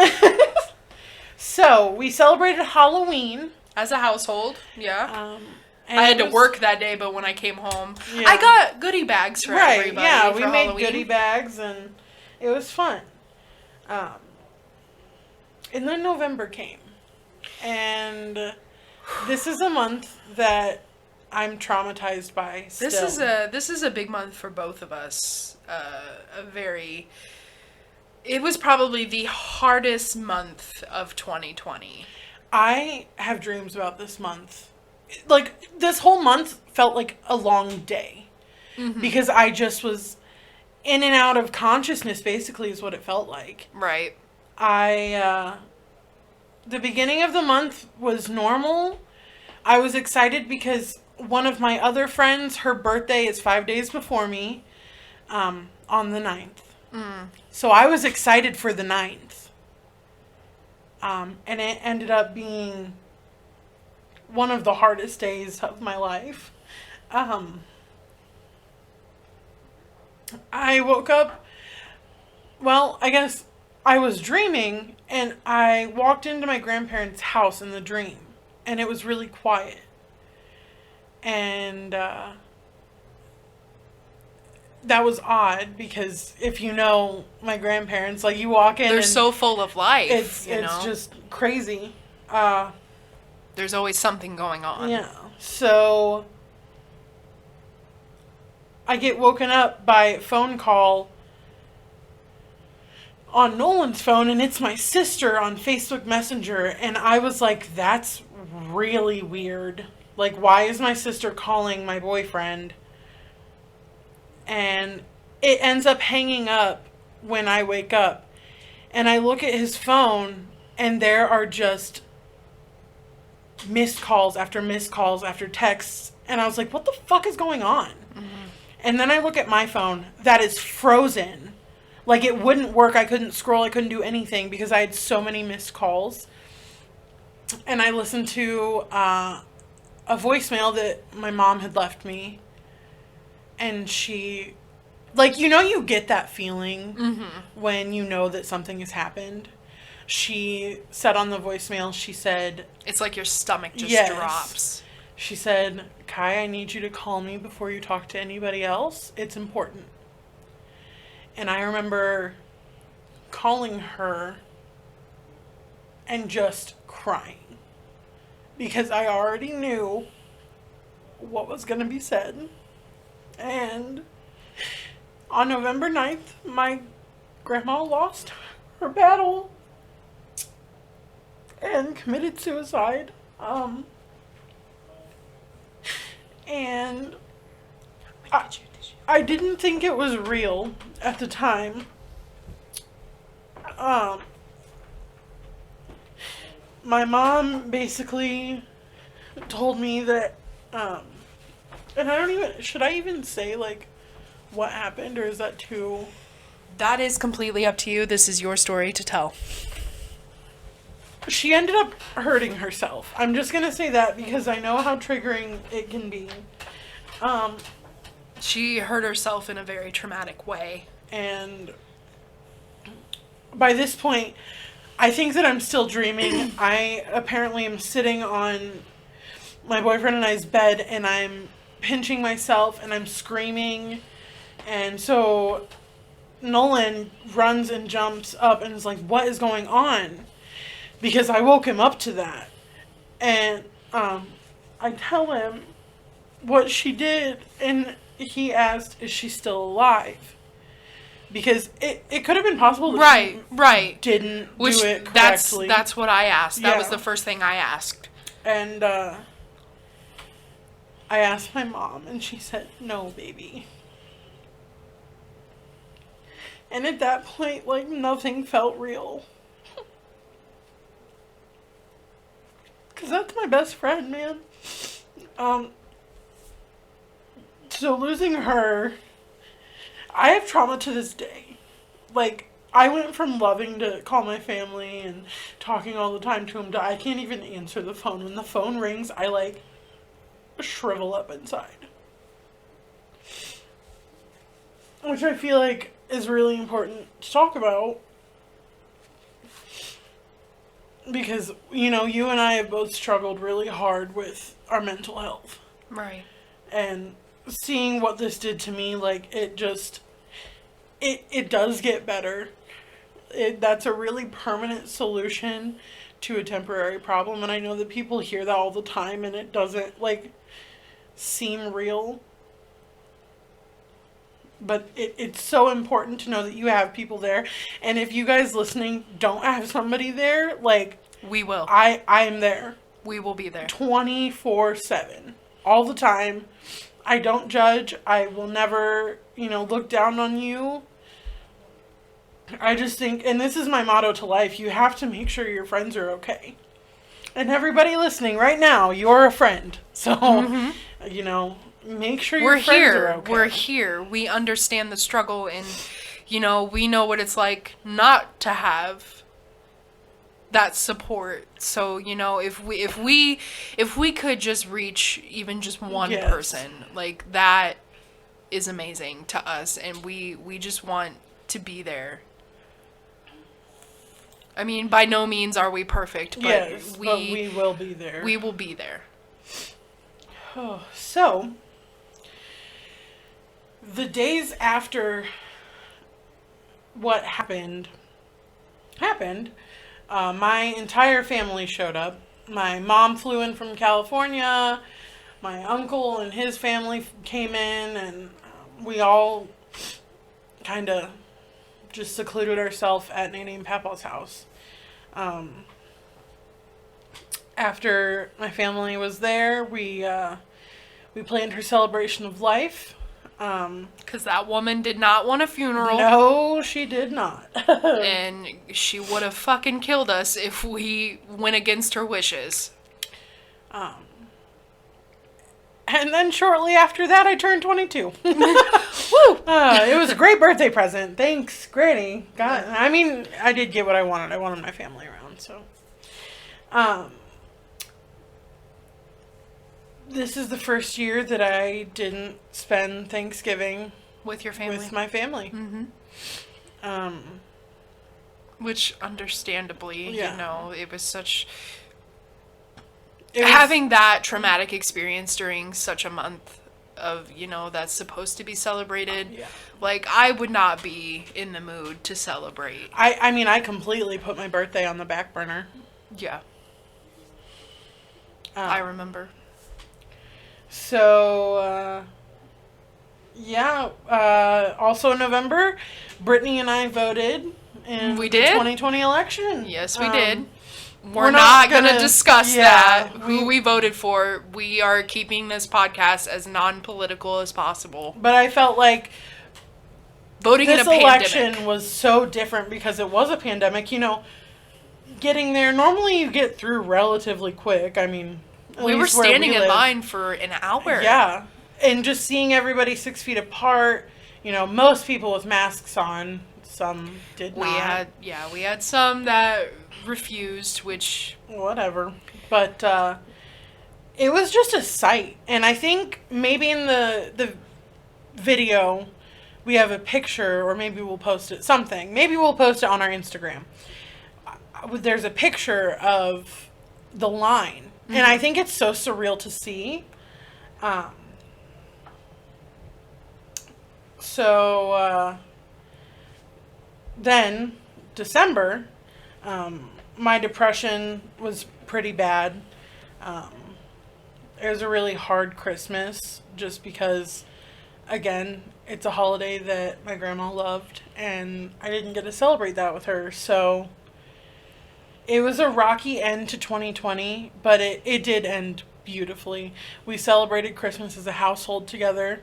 Speaker 2: So, we celebrated Halloween.
Speaker 1: As a household, yeah.
Speaker 2: And
Speaker 1: I had to work that day, but when I came home,
Speaker 2: yeah.
Speaker 1: I got goodie bags for everybody.
Speaker 2: Yeah,
Speaker 1: for
Speaker 2: we made
Speaker 1: Halloween.
Speaker 2: goodie bags, and it was fun. And then November came. And this is a month that I'm traumatized by still.
Speaker 1: This is a big month for both of us. It was probably the hardest month of 2020.
Speaker 2: I have dreams about this month. Like, this whole month felt like a long day. Mm-hmm. Because I just was in and out of consciousness, basically, is what it felt like.
Speaker 1: Right.
Speaker 2: The beginning of the month was normal. I was excited because one of my other friends, her birthday is 5 days before me, on the 9th. So I was excited for the 9th. And it ended up being one of the hardest days of my life. I woke up, well, I guess I was dreaming, and I walked into my grandparents' house in the dream, and it was really quiet. And that was odd, because if you know my grandparents, like, you walk in,
Speaker 1: they're
Speaker 2: and
Speaker 1: so full of life.
Speaker 2: It's just crazy.
Speaker 1: There's always something going on.
Speaker 2: Yeah. So I get woken up by a phone call on Nolan's phone, and it's my sister on Facebook Messenger, and I was like, that's really weird. Like, why is my sister calling my boyfriend? And it ends up hanging up when I wake up. And I look at his phone, and there are just missed calls after missed calls after texts. And I was like, what the fuck is going on? Mm-hmm. And then I look at my phone. That is frozen. Like, it wouldn't work. I couldn't scroll. I couldn't do anything because I had so many missed calls. And I listened to a voicemail that my mom had left me. And she, like, you know, you get that feeling when you know that something has happened. She said on the voicemail, she said,
Speaker 1: it's like your stomach just drops.
Speaker 2: She said, Kai, I need you to call me before you talk to anybody else. It's important. And I remember calling her and just crying. Because I already knew what was going to be said. And on November 9th, my grandma lost her battle and committed suicide. And I didn't think it was real at the time. My mom basically told me that, and I don't even, should I even say, like, what happened, or is that too...
Speaker 1: That is completely up to you. This is your story to tell.
Speaker 2: She ended up hurting herself. I'm just gonna say that because I know how triggering it can be.
Speaker 1: She hurt herself in a very traumatic way.
Speaker 2: And by this point, I think that I'm still dreaming. I apparently am sitting on my boyfriend and I's bed, and I'm pinching myself, and I'm screaming, And so Nolan runs and jumps up and is like, what is going on? Because I woke him up to that. And I tell him what she did, and he asked, is she still alive? Because it could have been possible that she didn't do it correctly.
Speaker 1: That's what I asked. That
Speaker 2: Yeah.
Speaker 1: was the first thing I asked.
Speaker 2: And I asked my mom, and she said, no, baby. And at that point, like, nothing felt real. Because that's my best friend, man. So losing her, I have trauma to this day. Like, I went from loving to call my family and talking all the time to them to I can't even answer the phone. When the phone rings, I, like, shrivel up inside. Which I feel like is really important to talk about. Because, you know, you and I have both struggled really hard with our mental health.
Speaker 1: Right.
Speaker 2: And seeing what this did to me, like, it just, it does get better. That's a really permanent solution to a temporary problem. And I know that people hear that all the time and it doesn't, like, seem real. But it's so important to know that you have people there. And if you guys listening don't have somebody there, like...
Speaker 1: We will.
Speaker 2: I am there.
Speaker 1: We will be there.
Speaker 2: 24/7. All the time. I don't judge. I will never, you know, look down on you. I just think, and this is my motto to life, you have to make sure your friends are okay. And everybody listening right now, you're a friend. So, you know... Make sure your friends are okay.
Speaker 1: We're here. We understand the struggle, and you know, we know what it's like not to have that support. So, you know, if we could just reach even just one person, like that is amazing to us, and we just want to be there. I mean, by no means are we perfect, but
Speaker 2: but we will be there.
Speaker 1: We will be there.
Speaker 2: Oh, so the days after what happened, my entire family showed up. My mom flew in from California. My uncle and his family came in, and we all kind of just secluded ourselves at Nanny and Papa's house. After my family was there, we planned her celebration of life.
Speaker 1: Because that woman did not want a funeral.
Speaker 2: No, she did not.
Speaker 1: And she would have fucking killed us if we went against her wishes.
Speaker 2: And then shortly after that, I turned 22. Woo! It was a great birthday present. Thanks, Granny. God, I mean, I did get what I wanted. I wanted my family around, so. This is the first year that I didn't spend Thanksgiving
Speaker 1: with your family.
Speaker 2: With my family.
Speaker 1: Mm-hmm. Which, understandably, you know, it was such... having that traumatic experience during such a month of, you know, that's supposed to be celebrated. Like, I would not be in the mood to celebrate.
Speaker 2: I mean, I completely put my birthday on the back burner.
Speaker 1: Yeah. I remember.
Speaker 2: So, also in November, Brittany and I voted in the 2020 election.
Speaker 1: Yes, we did. We're not going to discuss that, who we voted for. We are keeping this podcast as non-political as possible.
Speaker 2: But I felt like
Speaker 1: voting in a pandemic.
Speaker 2: This election was so different because it was a pandemic. You know, getting there, normally you get through relatively quick. I mean...
Speaker 1: We were standing in line for an hour.
Speaker 2: Yeah. And just seeing everybody 6 feet apart, you know, most people with masks on, some did not.
Speaker 1: We had some that refused, which...
Speaker 2: Whatever. But it was just a sight. And I think maybe in the video we have a picture, or maybe we'll post it, something. Maybe we'll post it on our Instagram. There's a picture of the line. And I think it's so So So then, December, my depression was pretty bad. Um, it was a really hard Christmas just because, again, it's a holiday that my grandma loved, and I didn't get to celebrate that with her. So it was a rocky end to 2020, but it did end beautifully. We celebrated Christmas as a household together.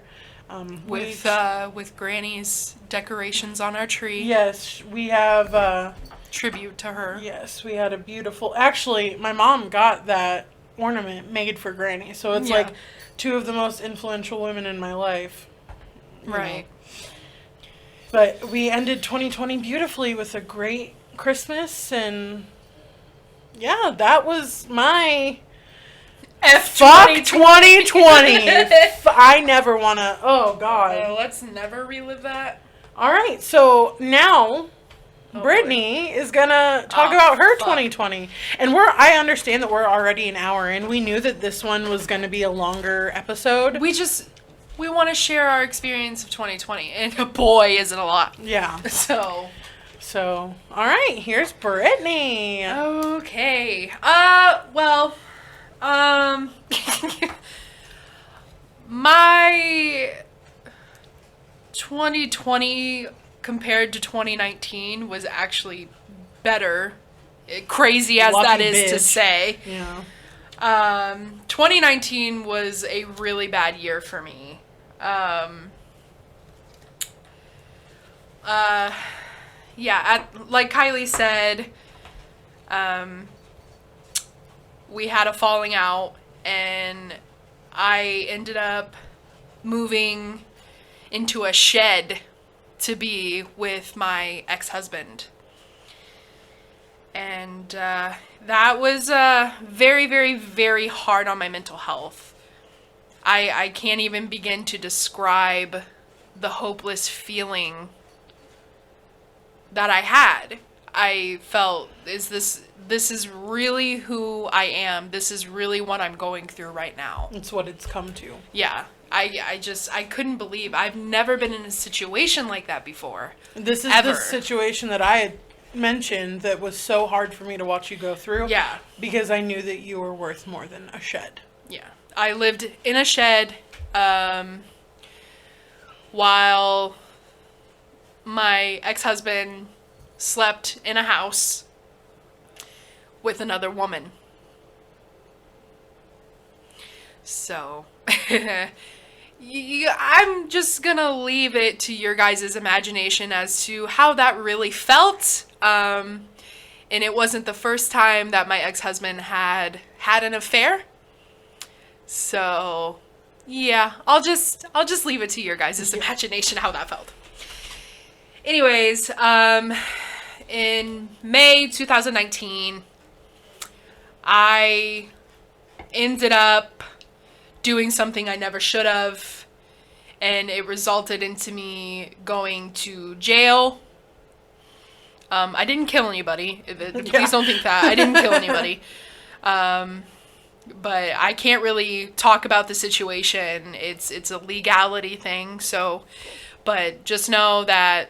Speaker 1: With Granny's decorations on our tree.
Speaker 2: Yes, we have...
Speaker 1: tribute to her.
Speaker 2: Yes, we had a beautiful... Actually, my mom got that ornament made for Granny, so it's
Speaker 1: Yeah.
Speaker 2: like two of the most influential women in my life. you
Speaker 1: Right.
Speaker 2: know. But we ended 2020 beautifully with a great Christmas, and yeah, that was my fuck 2020. I never want to... Oh, God.
Speaker 1: Let's never relive that.
Speaker 2: All right, so now...
Speaker 1: Oh,
Speaker 2: Brittany is gonna talk
Speaker 1: Oh,
Speaker 2: about her
Speaker 1: fuck.
Speaker 2: 2020, and I understand that we're already an hour in. We knew that this one was gonna be a longer episode.
Speaker 1: We want to share our experience of 2020, and boy, is it a lot.
Speaker 2: Yeah.
Speaker 1: So,
Speaker 2: All right, here's Brittany.
Speaker 1: okay. Well, my 2020 compared to 2019 was actually better. Crazy as
Speaker 2: Lucky
Speaker 1: that is to
Speaker 2: bitch.
Speaker 1: say.
Speaker 2: Yeah.
Speaker 1: 2019 was a really bad year for me. Like Kylie said, we had a falling out, and I ended up moving into a shed to be with my ex-husband. And that was very, very, very hard on my mental health. I can't even begin to describe the hopeless feeling that I had. I felt, this is really who I am. This is really what I'm going through right now.
Speaker 2: It's what it's come to.
Speaker 1: Yeah. I couldn't believe. I've never been in a situation like that before.
Speaker 2: This is
Speaker 1: Ever.
Speaker 2: the situation that I had mentioned that was so hard for me to watch you go through.
Speaker 1: Yeah.
Speaker 2: Because I knew that you were worth more than a shed.
Speaker 1: Yeah. I lived in a shed while my ex-husband slept in a house with another woman. So, I'm just gonna leave it to your guys' imagination as to how that really felt. And it wasn't the first time that my ex-husband had an affair. So, yeah, I'll just leave it to your guys' imagination how that felt. Anyways, in May 2019, I ended up doing something I never should have, and it resulted into me going to jail. I didn't kill anybody. Please don't think that. I didn't kill anybody. But I can't really talk about the situation. It's a legality thing. So, but just know that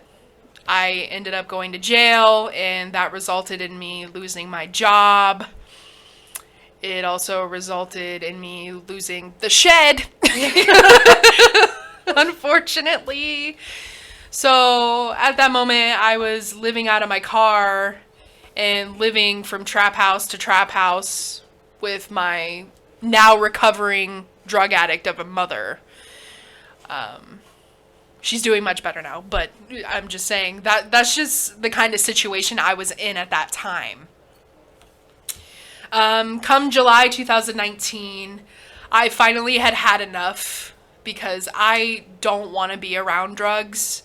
Speaker 1: I ended up going to jail, and that resulted in me losing my job. It also resulted in me losing the shed, unfortunately. So at that moment, I was living out of my car and living from trap house to trap house with my now recovering drug addict of a mother. She's doing much better now, but I'm just saying that's just the kind of situation I was in at that time. Come July 2019, I finally had enough because I don't want to be around drugs.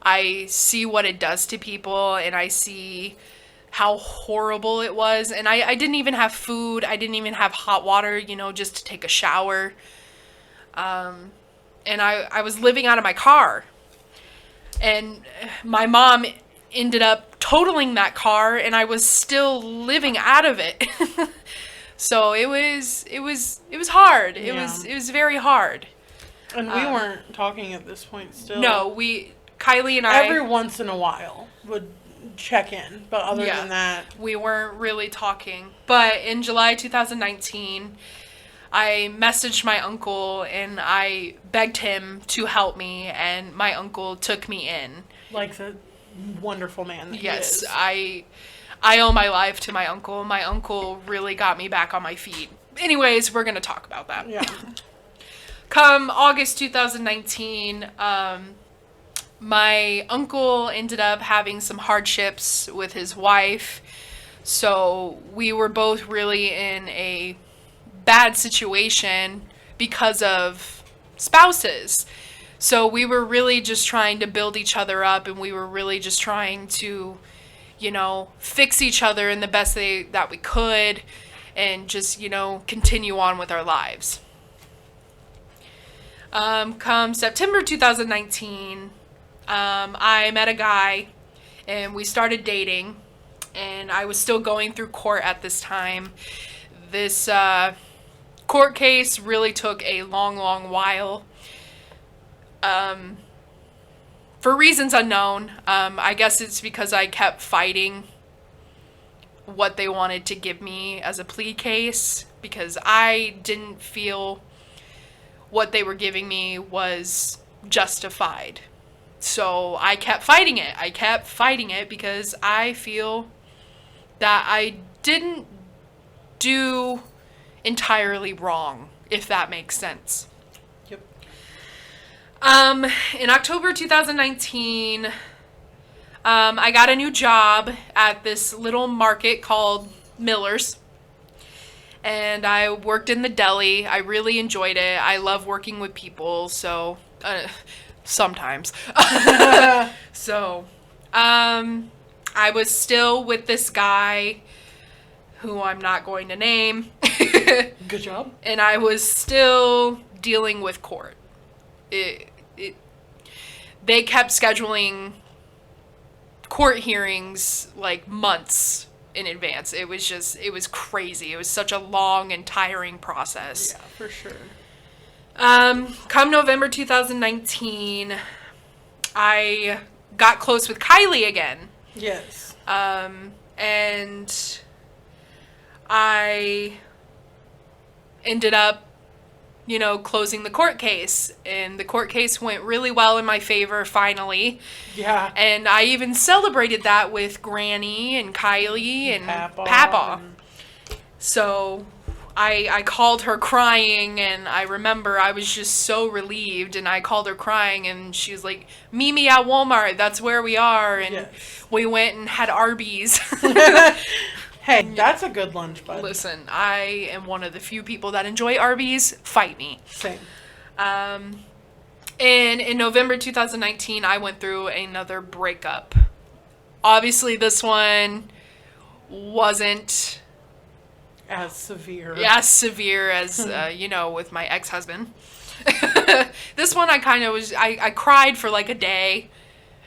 Speaker 1: I see what it does to people, and I see how horrible it was. And I didn't even have food. I didn't even have hot water, just to take a shower. And I was living out of my car. And my mom ended up totaling that car, and I was still living out of it. So it was hard. It was very hard.
Speaker 2: And we weren't talking at this point still.
Speaker 1: No, Kylie and I...
Speaker 2: Every once in a while would check in, but other than that...
Speaker 1: we weren't really talking. But in July 2019, I messaged my uncle and I begged him to help me, and my uncle took me in.
Speaker 2: Like the wonderful man that he
Speaker 1: Yes,
Speaker 2: is.
Speaker 1: I owe my life to my uncle. My uncle really got me back on my feet. Anyways, we're going to talk about that.
Speaker 2: Yeah.
Speaker 1: Come August 2019, my uncle ended up having some hardships with his wife. So we were both really in a bad situation because of spouses. So we were really just trying to build each other up, and we were really just trying to, fix each other in the best way that we could, and just, continue on with our lives. Come September 2019, I met a guy and we started dating, and I was still going through court at this time. This court case really took a long, long while. For reasons unknown. I guess it's because I kept fighting what they wanted to give me as a plea case, because I didn't feel what they were giving me was justified. So I kept fighting it. I kept fighting it because I feel that I didn't do entirely wrong, if that makes sense.
Speaker 2: Yep.
Speaker 1: In October 2019, I got a new job at this little market called Miller's. And I worked in the deli. I really enjoyed it. I love working with people, so sometimes. So, I was still with this guy who I'm not going to name.
Speaker 2: Good job.
Speaker 1: And I was still dealing with court. They kept scheduling court hearings like months in advance. It was crazy. It was such a long and tiring process.
Speaker 2: Yeah, for sure.
Speaker 1: Come November 2019, I got close with Kylie again.
Speaker 2: Yes.
Speaker 1: And I ended up, closing the court case. And the court case went really well in my favor, finally.
Speaker 2: Yeah.
Speaker 1: And I even celebrated that with Granny and Kylie and Papa. So I called her crying, and I remember I was just so relieved, and I called her crying, and she was like, "Meet me at Walmart, that's where we are." And we went and had Arby's.
Speaker 2: Hey, that's a good lunch, bud.
Speaker 1: Listen, I am one of the few people that enjoy Arby's. Fight me.
Speaker 2: Same.
Speaker 1: And in November 2019, I went through another breakup. Obviously, this one wasn't
Speaker 2: as severe
Speaker 1: as, with my ex-husband. This one, I cried for like a day,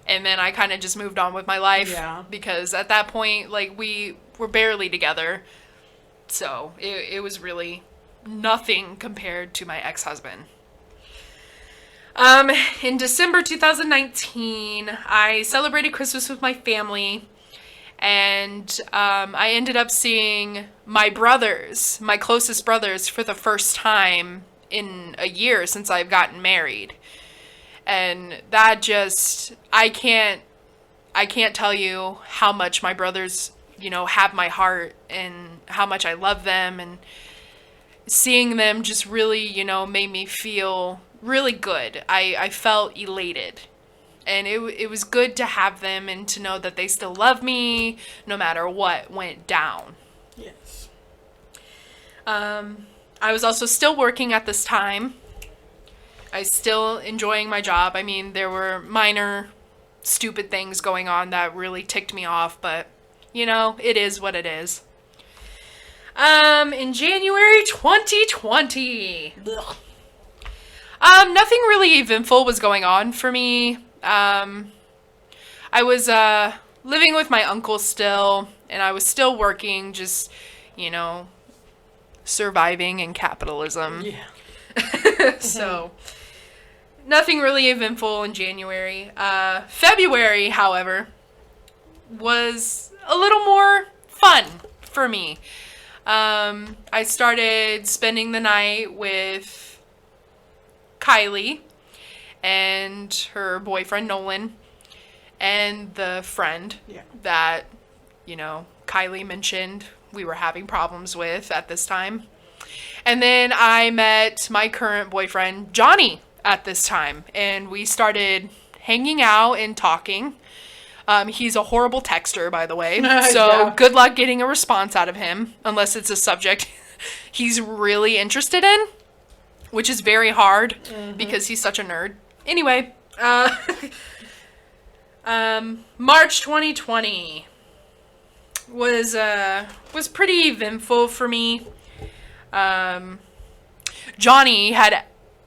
Speaker 1: and then I kind of just moved on with my life.
Speaker 2: Yeah.
Speaker 1: Because at that point, like, we were barely together. So it was really nothing compared to my ex-husband. In December 2019, I celebrated Christmas with my family, and I ended up seeing my brothers, my closest brothers, for the first time in a year since I've gotten married. And that just, I can't tell you how much my brothers, have my heart, and how much I love them, and seeing them just really, made me feel really good. I felt elated, and it was good to have them and to know that they still love me no matter what went down.
Speaker 2: Yes.
Speaker 1: I was also still working at this time. I was still enjoying my job. I mean, there were minor stupid things going on that really ticked me off, but it is what it is. In January 2020, nothing really eventful was going on for me. I was living with my uncle still, and I was still working, just, surviving in capitalism.
Speaker 2: Yeah.
Speaker 1: So, nothing really eventful in January. February, however, was a little more fun for me. I started spending the night with Kylie and her boyfriend Nolan and the friend that, Kylie mentioned we were having problems with at this time. And then I met my current boyfriend, Johnny, at this time. And we started hanging out and talking. He's a horrible texter, by the way. So good luck getting a response out of him, unless it's a subject he's really interested in, which is very hard because he's such a nerd. Anyway, March 2020 was pretty eventful for me. Johnny had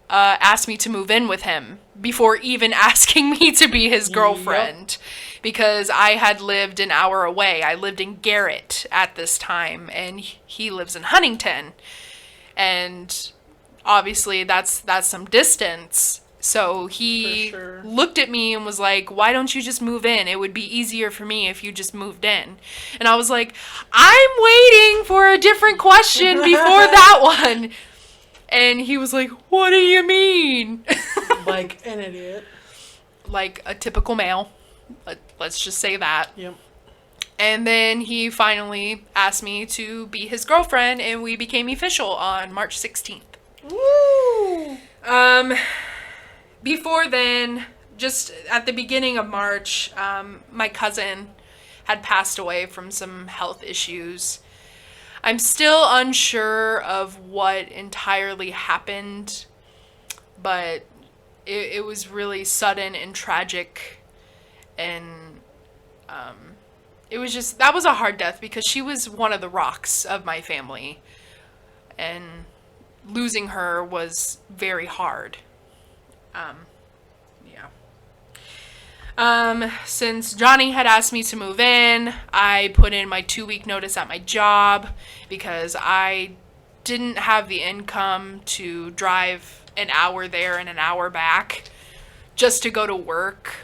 Speaker 1: asked me to move in with him before even asking me to be his girlfriend, because I had lived an hour away. I lived in Garrett at this time, and he lives in Huntington, and obviously that's some distance. So he looked at me and was like, "Why don't you just move in? It would be easier for me if you just moved in." And I was like, "I'm waiting for a different question before that one." And he was like, "What do you mean?"
Speaker 2: Like an idiot.
Speaker 1: Like a typical male. Let's just say that.
Speaker 2: Yep.
Speaker 1: And then he finally asked me to be his girlfriend, and we became official on March 16th.
Speaker 2: Woo!
Speaker 1: Before then, just at the beginning of March, my cousin had passed away from some health issues. I'm still unsure of what entirely happened, but it was really sudden and tragic, and it was just, that was a hard death because she was one of the rocks of my family, and losing her was very hard. Since Johnny had asked me to move in, I put in my 2-week notice at my job because I didn't have the income to drive an hour there and an hour back just to go to work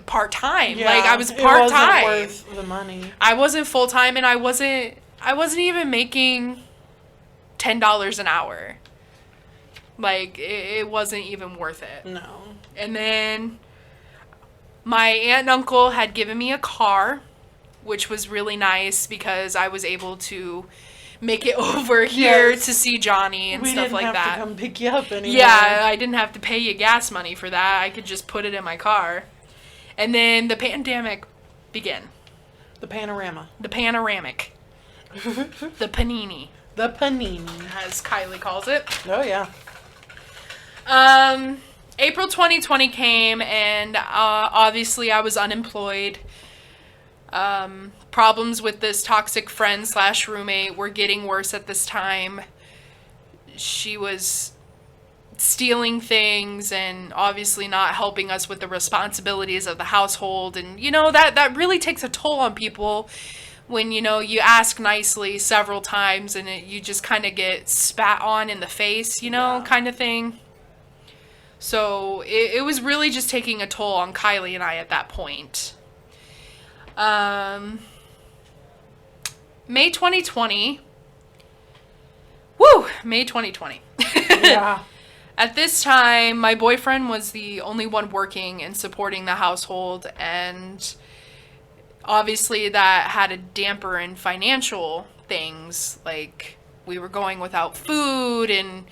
Speaker 1: part-time.
Speaker 2: Yeah,
Speaker 1: like, I was part-time.
Speaker 2: It wasn't worth the money.
Speaker 1: I wasn't full-time, and I wasn't even making $10 an hour. Like, it wasn't even worth it.
Speaker 2: No.
Speaker 1: And then my aunt and uncle had given me a car, which was really nice because I was able to make it over here to see Johnny and stuff like that.
Speaker 2: We didn't have to come pick you up anymore.
Speaker 1: Yeah, I didn't have to pay you gas money for that. I could just put it in my car. And then the pandemic began.
Speaker 2: The panorama.
Speaker 1: The panoramic. The panini.
Speaker 2: The panini.
Speaker 1: As Kylie calls it.
Speaker 2: Oh, yeah.
Speaker 1: April 2020 came, and obviously I was unemployed. Problems with this toxic friend / roommate were getting worse at this time. She was stealing things and obviously not helping us with the responsibilities of the household. And, that really takes a toll on people when, you ask nicely several times and you just kind of get spat on in the face, kind of thing. So it was really just taking a toll on Kylie and I at that point. May 2020. Woo! May 2020.
Speaker 2: Yeah.
Speaker 1: At this time, my boyfriend was the only one working and supporting the household, and obviously that had a damper in financial things. Like, we were going without food, and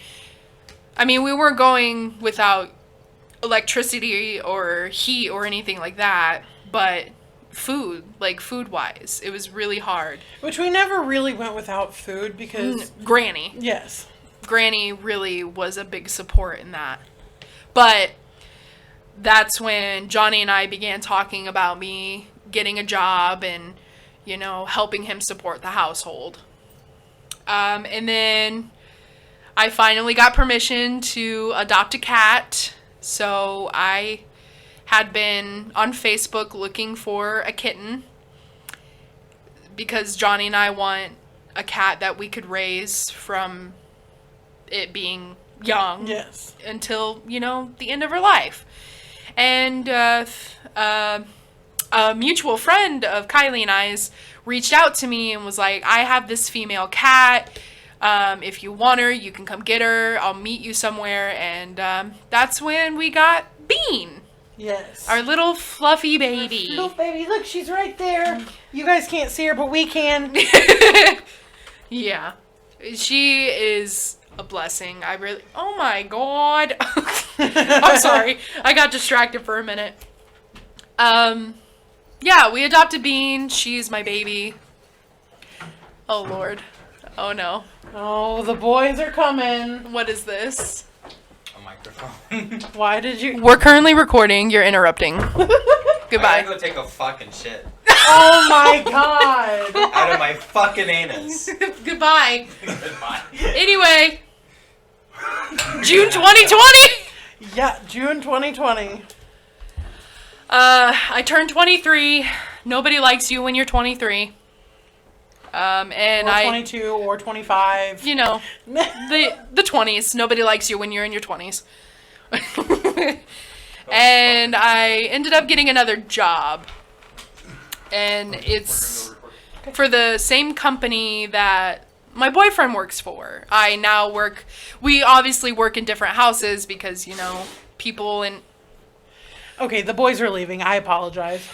Speaker 1: we weren't going without electricity or heat or anything like that, but food-wise, it was really hard.
Speaker 2: Which we never really went without food because...
Speaker 1: Granny.
Speaker 2: Yes.
Speaker 1: Granny really was a big support in that. But that's when Johnny and I began talking about me getting a job and, helping him support the household. And then I finally got permission to adopt a cat. So I had been on Facebook looking for a kitten because Johnny and I want a cat that we could raise from it being young.
Speaker 2: Yes.
Speaker 1: Until, the end of her life. And a mutual friend of Kylie and I's reached out to me and was like, I have this female cat. If you want her, you can come get her. I'll meet you somewhere. And that's when we got Bean.
Speaker 2: Yes.
Speaker 1: Our little fluffy baby.
Speaker 2: Little baby. Look, she's right there. You guys can't see her, but we can.
Speaker 1: Yeah. She is a blessing. Oh my God. I'm sorry. I got distracted for a minute. Yeah, we adopted Bean. She's my baby. Oh Lord. Oh no.
Speaker 2: Oh, the boys are coming.
Speaker 1: What is this?
Speaker 3: A microphone.
Speaker 2: Why did you?
Speaker 1: We're currently recording. You're interrupting.
Speaker 3: I
Speaker 1: Goodbye.
Speaker 3: gotta go take a fucking shit.
Speaker 2: Oh my God.
Speaker 3: Out of my fucking anus.
Speaker 1: Goodbye.
Speaker 3: Goodbye.
Speaker 1: Anyway. June 2020.
Speaker 2: Yeah, June 2020.
Speaker 1: I turned 23. Nobody likes you when you're 23. And
Speaker 2: Or 22 or 25.
Speaker 1: the 20s. Nobody likes you when you're in your 20s. And I ended up getting another job. And it's for the same company that my boyfriend works for. We obviously work in different houses because, people in...
Speaker 2: Okay, the boys are leaving. I apologize.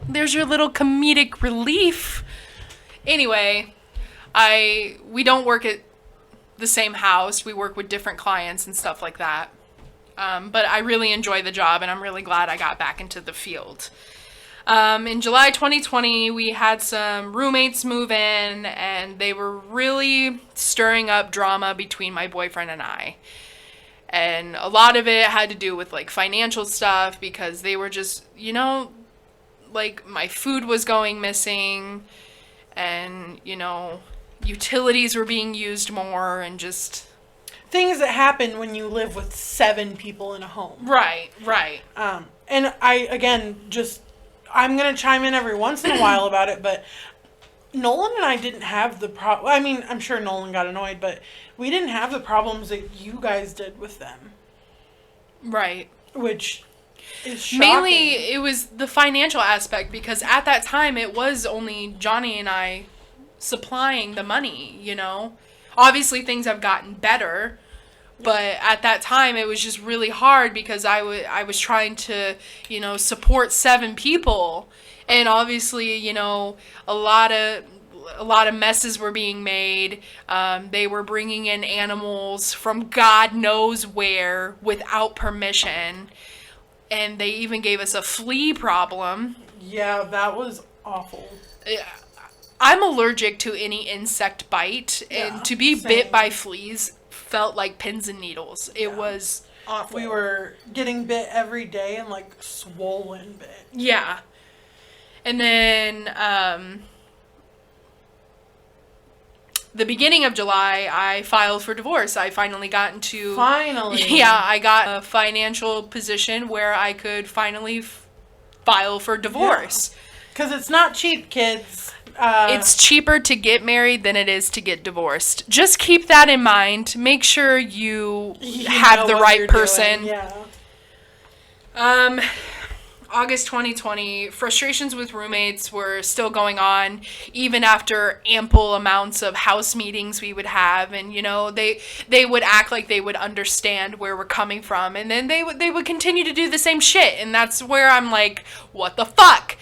Speaker 1: There's your little comedic relief. Anyway, we don't work at the same house. We work with different clients and stuff like that. But I really enjoy the job, and I'm really glad I got back into the field. In July 2020, we had some roommates move in, and they were really stirring up drama between my boyfriend and I. And a lot of it had to do with, financial stuff, because they were just, my food was going missing, and, utilities were being used more, and just...
Speaker 2: Things that happen when you live with 7 people in a home.
Speaker 1: Right.
Speaker 2: And I'm going to chime in every once in a while about it, but Nolan and I didn't have the problem. I mean, I'm sure Nolan got annoyed, but we didn't have the problems that you guys did with them.
Speaker 1: Right.
Speaker 2: Which is shocking.
Speaker 1: Mainly, it was the financial aspect, because at that time, it was only Johnny and I supplying the money, Obviously, things have gotten better, but at that time, it was just really hard because I was trying to, support 7 people. And obviously, a lot of messes were being made. They were bringing in animals from God knows where without permission. And they even gave us a flea problem.
Speaker 2: Yeah, that was awful.
Speaker 1: I'm allergic to any insect bite.
Speaker 2: Yeah,
Speaker 1: and to be
Speaker 2: same.
Speaker 1: bit by fleas felt like pins and needles. It was awful.
Speaker 2: We were getting bit every day and swollen bit.
Speaker 1: Yeah. And then, the beginning of July, I filed for divorce. I finally got into...
Speaker 2: Finally.
Speaker 1: Yeah, I got a financial position where I could finally file for divorce.
Speaker 2: Because it's not cheap, kids.
Speaker 1: It's cheaper to get married than it is to get divorced. Just keep that in mind. Make sure you have the right person.
Speaker 2: Doing. Yeah.
Speaker 1: August 2020, frustrations with roommates were still going on, even after ample amounts of house meetings we would have. And, they would act like they would understand where we're coming from. And then they would continue to do the same shit. And that's where I'm like, what the fuck?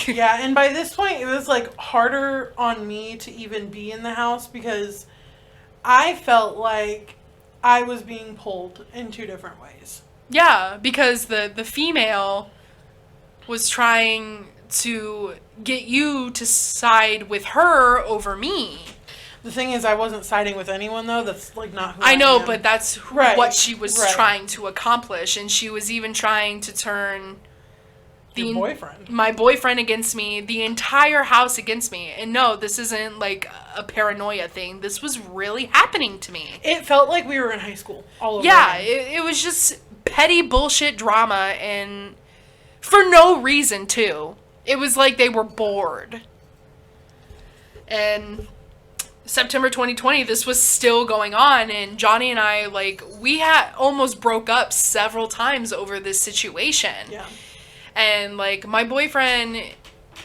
Speaker 2: Yeah, and by this point, it was harder on me to even be in the house because I felt like I was being pulled in 2 different ways.
Speaker 1: Yeah, because the female was trying to get you to side with her over me.
Speaker 2: The thing is, I wasn't siding with anyone, though. That's, not who
Speaker 1: I know,
Speaker 2: am.
Speaker 1: but that's
Speaker 2: Right,
Speaker 1: what she was
Speaker 2: right.
Speaker 1: trying to accomplish. And she was even trying to turn...
Speaker 2: Your boyfriend.
Speaker 1: My boyfriend against me, the entire house against me. And no, this isn't a paranoia thing. This was really happening to me.
Speaker 2: It felt like we were in high school all over
Speaker 1: Yeah,
Speaker 2: again.
Speaker 1: it was just petty bullshit drama, and for no reason, too. It was like they were bored. And September 2020, this was still going on, and Johnny and I, like, we had almost broke up several times over this situation.
Speaker 2: Yeah.
Speaker 1: And, like, my boyfriend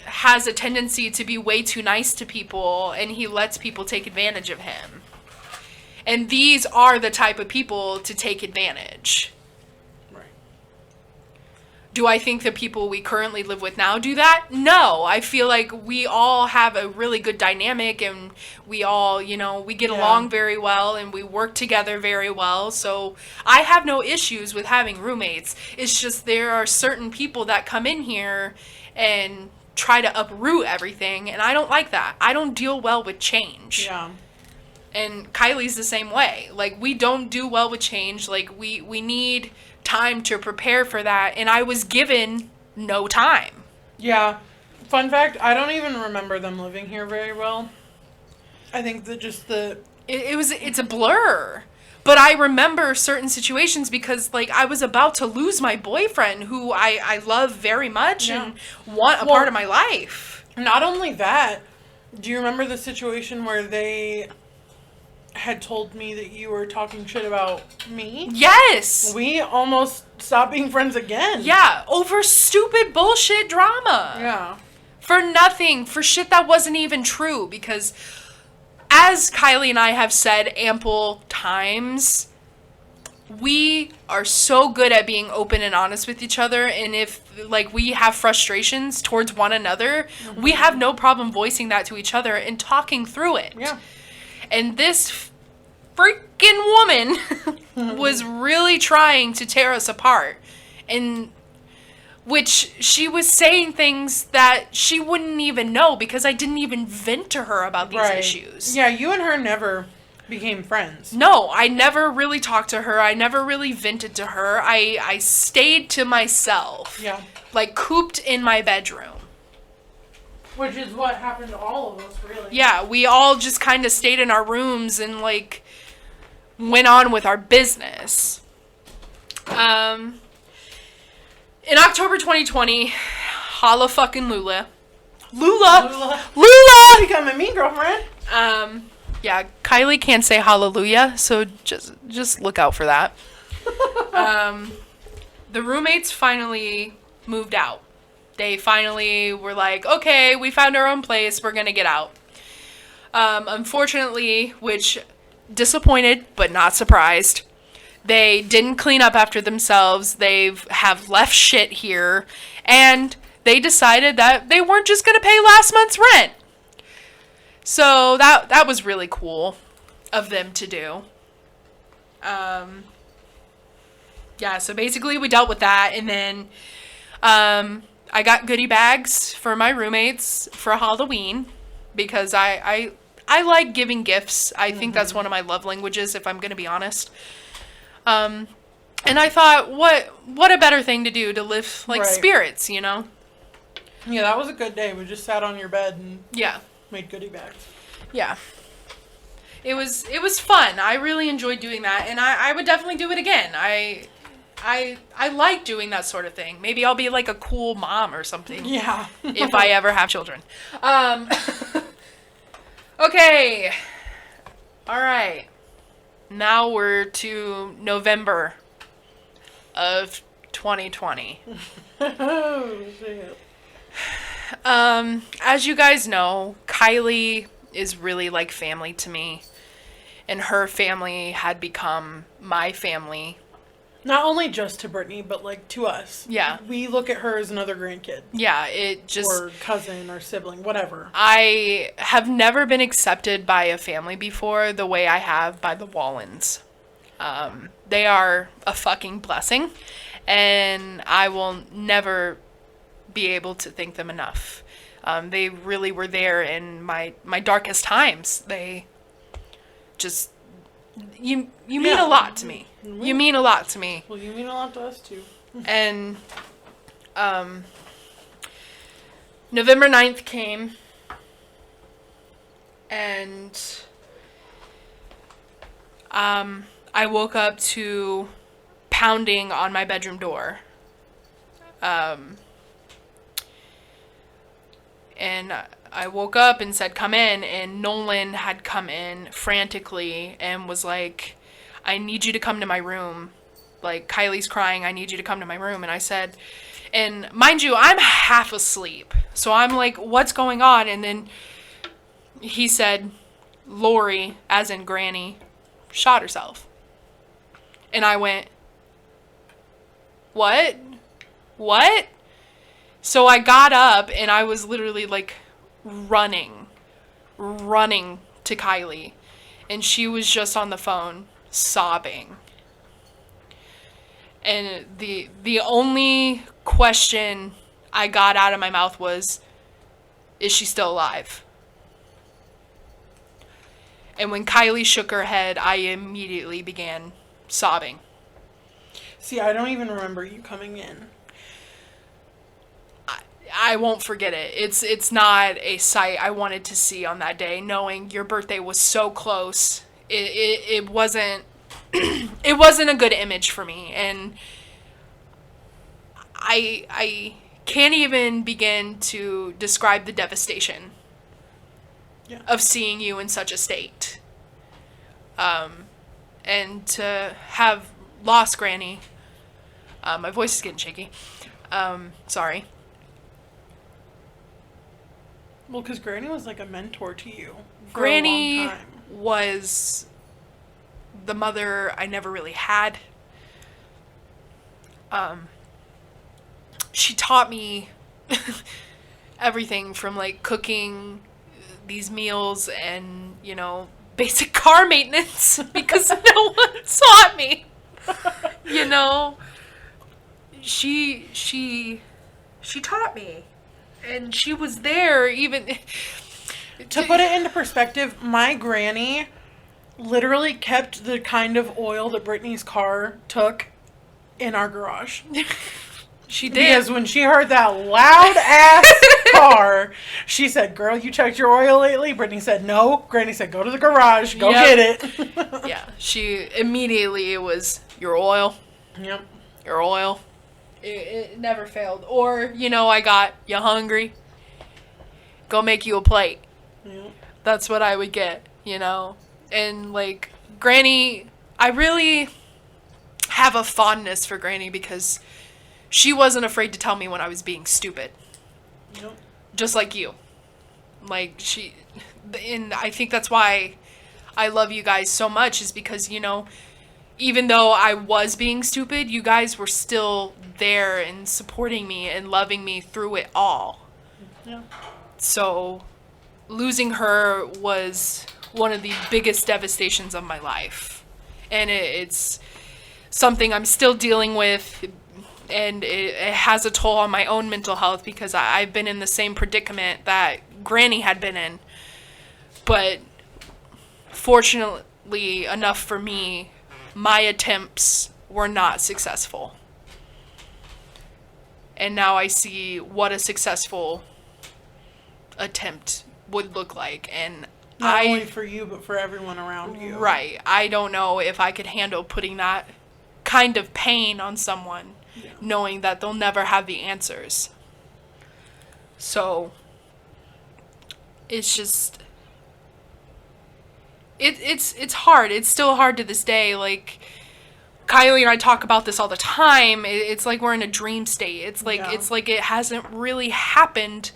Speaker 1: has a tendency to be way too nice to people, and he lets people take advantage of him. And these are the type of people to take advantage.
Speaker 2: Right.
Speaker 1: Do I think the people we currently live with now do that? No. I feel like we all have a really good dynamic, and we all, you know, we get along very well, and we work together very well. So I have no issues with having roommates. It's just there are certain people that come in here and try to uproot everything, and I don't like that. I don't deal well with change.
Speaker 2: Yeah.
Speaker 1: And Kylie's the same way. Like, we don't do well with change. Like, we need time to prepare for that, and I was given no time.
Speaker 2: Yeah. Fun fact, I don't even remember them living here very well. I think that just
Speaker 1: It's a blur. But I remember certain situations because, like, I was about to lose my boyfriend, who I love very much and want a part of my life.
Speaker 2: Not only that, do you remember the situation where they had told me that you were talking shit about me?
Speaker 1: Yes!
Speaker 2: We almost stopped being friends again.
Speaker 1: Yeah, over stupid bullshit drama.
Speaker 2: Yeah.
Speaker 1: For nothing, for shit that wasn't even true, because as Kylie and I have said ample times, we are so good at being open and honest with each other, and if, like, we have frustrations towards one another, we have no problem voicing that to each other and talking through it.
Speaker 2: Yeah.
Speaker 1: And this freaking woman was really trying to tear us apart, and which she was saying things that she wouldn't even know because I didn't even vent to her about these issues.
Speaker 2: Yeah, you and her never became friends.
Speaker 1: No, I never really talked to her. I never really vented to her. I stayed to myself.
Speaker 2: Yeah.
Speaker 1: Like, cooped in my bedroom.
Speaker 2: Which is what happened to all of us, really.
Speaker 1: Yeah, we all just kind of stayed in our rooms and, like, went on with our business. In October 2020, holla fucking Lula. Lula!
Speaker 2: Become a mean girlfriend.
Speaker 1: Yeah, Kylie can't say hallelujah, so just look out for that. The roommates finally moved out. They finally were like, okay, we found our own place, we're gonna get out. Unfortunately, which disappointed but not surprised, they didn't clean up after themselves. They have left shit here, and they decided that they weren't just gonna pay last month's rent. So that was really cool of them to do. Yeah, so basically we dealt with that, and then I got goodie bags for my roommates for Halloween because I like giving gifts. I think that's one of my love languages, if I'm going to be honest. And I thought, what a better thing to do to lift, like, spirits, you know?
Speaker 2: Yeah, that was a good day. We just sat on your bed and
Speaker 1: Yeah.
Speaker 2: made goodie bags.
Speaker 1: Yeah. It was fun. I really enjoyed doing that, and I would definitely do it again. I like doing that sort of thing. Maybe I'll be like a cool mom or something.
Speaker 2: Yeah.
Speaker 1: If I ever have children. Okay. All right. Now we're to November of 2020.
Speaker 2: Oh, shit.
Speaker 1: As you guys know, Kylie is really like family to me, and her family had become my family.
Speaker 2: Not only just to Brittany, but, like, to us.
Speaker 1: Yeah.
Speaker 2: We look at her as another grandkid.
Speaker 1: Yeah, it just...
Speaker 2: Or cousin or sibling, whatever.
Speaker 1: I have never been accepted by a family before the way I have by the Wallens. They are a fucking blessing, and I will never be able to thank them enough. They really were there in my darkest times. They just... You mean a lot to me. You mean a lot to me.
Speaker 2: Well, you mean a lot to us, too.
Speaker 1: And November 9th came, and I woke up to pounding on my bedroom door. And I woke up and said, come in, and Nolan had come in frantically and was like, I need you to come to my room. Like, Kylie's crying, I need you to come to my room. And I said, and mind you, I'm half asleep. So I'm like, what's going on? And then he said, Lori, as in Granny, shot herself. And I went, what? What? So I got up and I was literally like running to Kylie. And she was just on the phone sobbing. And the only question I got out of my mouth was, is she still alive? And when Kylie shook her head, I immediately began sobbing.
Speaker 2: See, I don't even remember you coming in.
Speaker 1: I won't forget it. It's not a sight I wanted to see on that day, knowing your birthday was so close. It wasn't it wasn't a good image for me, and I can't even begin to describe the devastation of seeing you in such a state. And to have lost Granny, my voice is getting shaky. Sorry.
Speaker 2: Well, because Granny was like a mentor to you for
Speaker 1: Granny
Speaker 2: a long time.
Speaker 1: was the mother I never really had. She taught me everything from like cooking these meals and, you know, basic car maintenance because no one taught me. You know, she taught me, and she was there even
Speaker 2: To put it into perspective, my granny literally kept the kind of oil that Brittany's car took in our garage.
Speaker 1: She did.
Speaker 2: Because when she heard that loud ass car, she said, "Girl, you checked your oil lately?" Brittany said, "No." Granny said, "Go to the garage, go get it."
Speaker 1: Yeah, she immediately, it was your oil.
Speaker 2: Yep.
Speaker 1: Your oil. It never failed. Or, you know, I got, you hungry? Go make you a plate.
Speaker 2: Yep.
Speaker 1: That's what I would get, you know? And, like, Granny, I really have a fondness for Granny because she wasn't afraid to tell me when I was being stupid.
Speaker 2: Yep.
Speaker 1: Just like you. Like, and I think that's why I love you guys so much, is because, you know, even though I was being stupid, you guys were still there and supporting me and loving me through it all.
Speaker 2: Yeah.
Speaker 1: So, losing her was one of the biggest devastations of my life. And it's something I'm still dealing with, and it has a toll on my own mental health because I've been in the same predicament that Granny had been in. But fortunately enough for me, my attempts were not successful. And now I see what a successful attempt would look like. And
Speaker 2: Not only for you, but for everyone around you.
Speaker 1: Right. I don't know if I could handle putting that kind of pain on someone, knowing that they'll never have the answers. So, it's just... It's hard. It's still hard to this day. Like, Kylie and I talk about this all the time. It's like we're in a dream state. It's like it hasn't really happened,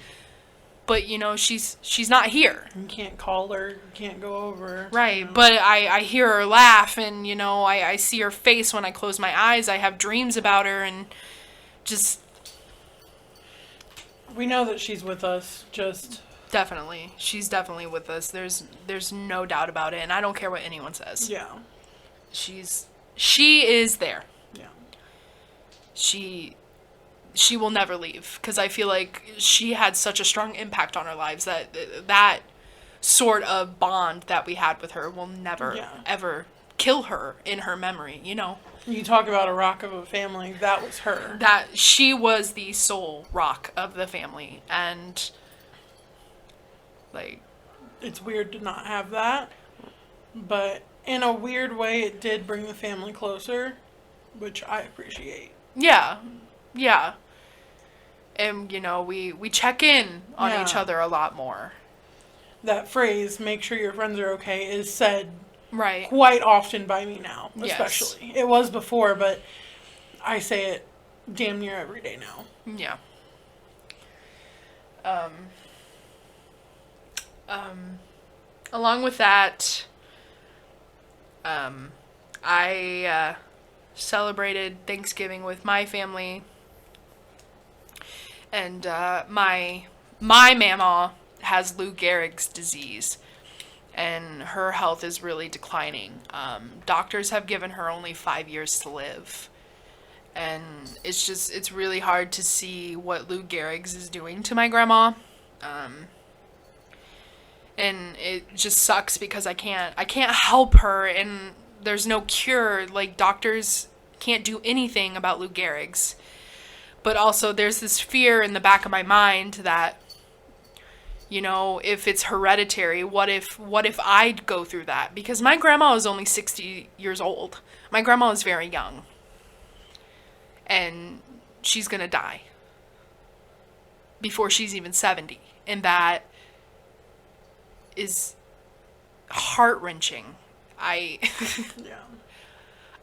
Speaker 1: but you know, she's not here.
Speaker 2: You can't call her. You can't go over.
Speaker 1: Right.
Speaker 2: You know.
Speaker 1: But I hear her laugh, and you know, I see her face when I close my eyes. I have dreams about her, and just...
Speaker 2: We know that she's with us. Just...
Speaker 1: Definitely. She's definitely with us. There's no doubt about it, and I don't care what anyone says.
Speaker 2: Yeah.
Speaker 1: She is there.
Speaker 2: Yeah.
Speaker 1: She will never leave, because I feel like she had such a strong impact on our lives that sort of bond that we had with her will never ever kill her in her memory, you know.
Speaker 2: You talk about a rock of a family, that was her.
Speaker 1: That she was the sole rock of the family, and like,
Speaker 2: it's weird to not have that, but in a weird way it did bring the family closer, which I appreciate.
Speaker 1: Yeah. And, you know, we check in on each
Speaker 2: Yeah.
Speaker 1: other a lot more.
Speaker 2: That phrase, make sure your friends are okay, is said
Speaker 1: Right.
Speaker 2: quite often by me now,
Speaker 1: Yes.
Speaker 2: especially. It was before, but I say it damn near every day now.
Speaker 1: Yeah. Along with that, I celebrated Thanksgiving with my family, and my mama has Lou Gehrig's disease, and her health is really declining. Doctors have given her only 5 years to live. And it's really hard to see what Lou Gehrig's is doing to my grandma. And it just sucks because I can't help her, and there's no cure. Like, doctors can't do anything about Lou Gehrig's. But also there's this fear in the back of my mind that, you know, if it's hereditary, what if I'd go through that? Because my grandma was only 60 years old. My grandma was very young. And she's going to die before she's even 70. And that is heart-wrenching.
Speaker 2: Yeah.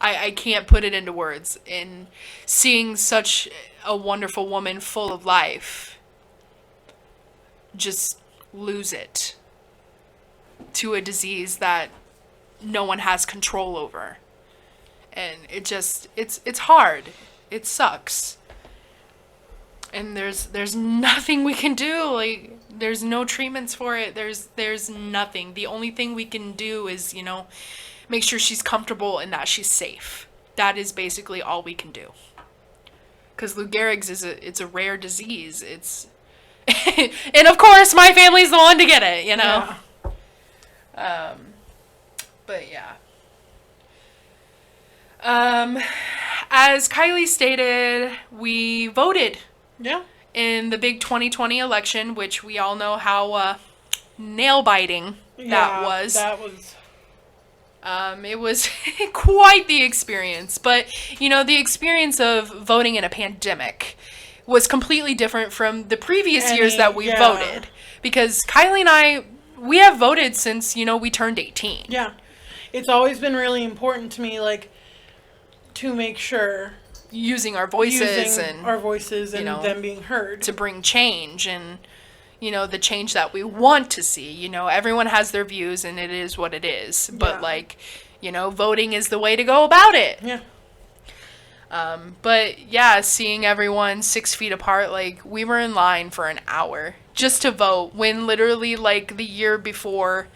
Speaker 1: I can't put it into words. And seeing such a wonderful woman full of life just lose it to a disease that no one has control over. And it's hard. It sucks. And there's nothing we can do. Like, there's no treatments for it. There's nothing. The only thing we can do is, you know, make sure she's comfortable and that she's safe. That is basically all we can do. Because Lou Gehrig's it's a rare disease. It's and of course my family's the one to get it, you know.
Speaker 2: Yeah.
Speaker 1: But yeah. As Kylie stated, we voted
Speaker 2: Yeah.
Speaker 1: in the big 2020 election, which we all know how nail-biting that was.
Speaker 2: That was...
Speaker 1: It was quite the experience. But, you know, the experience of voting in a pandemic was completely different from the previous years that we voted. Because Kylie and I, we have voted since, you know, we turned 18.
Speaker 2: Yeah. It's always been really important to me, like, to make sure
Speaker 1: Using our voices and
Speaker 2: you know, them being heard
Speaker 1: to bring change and, you know, the change that we want to see. You know, everyone has their views and it is what it is. But, like, you know, voting is the way to go about it.
Speaker 2: Yeah.
Speaker 1: But, yeah, seeing everyone 6 feet apart, like, we were in line for an hour just to vote when literally, like, the year before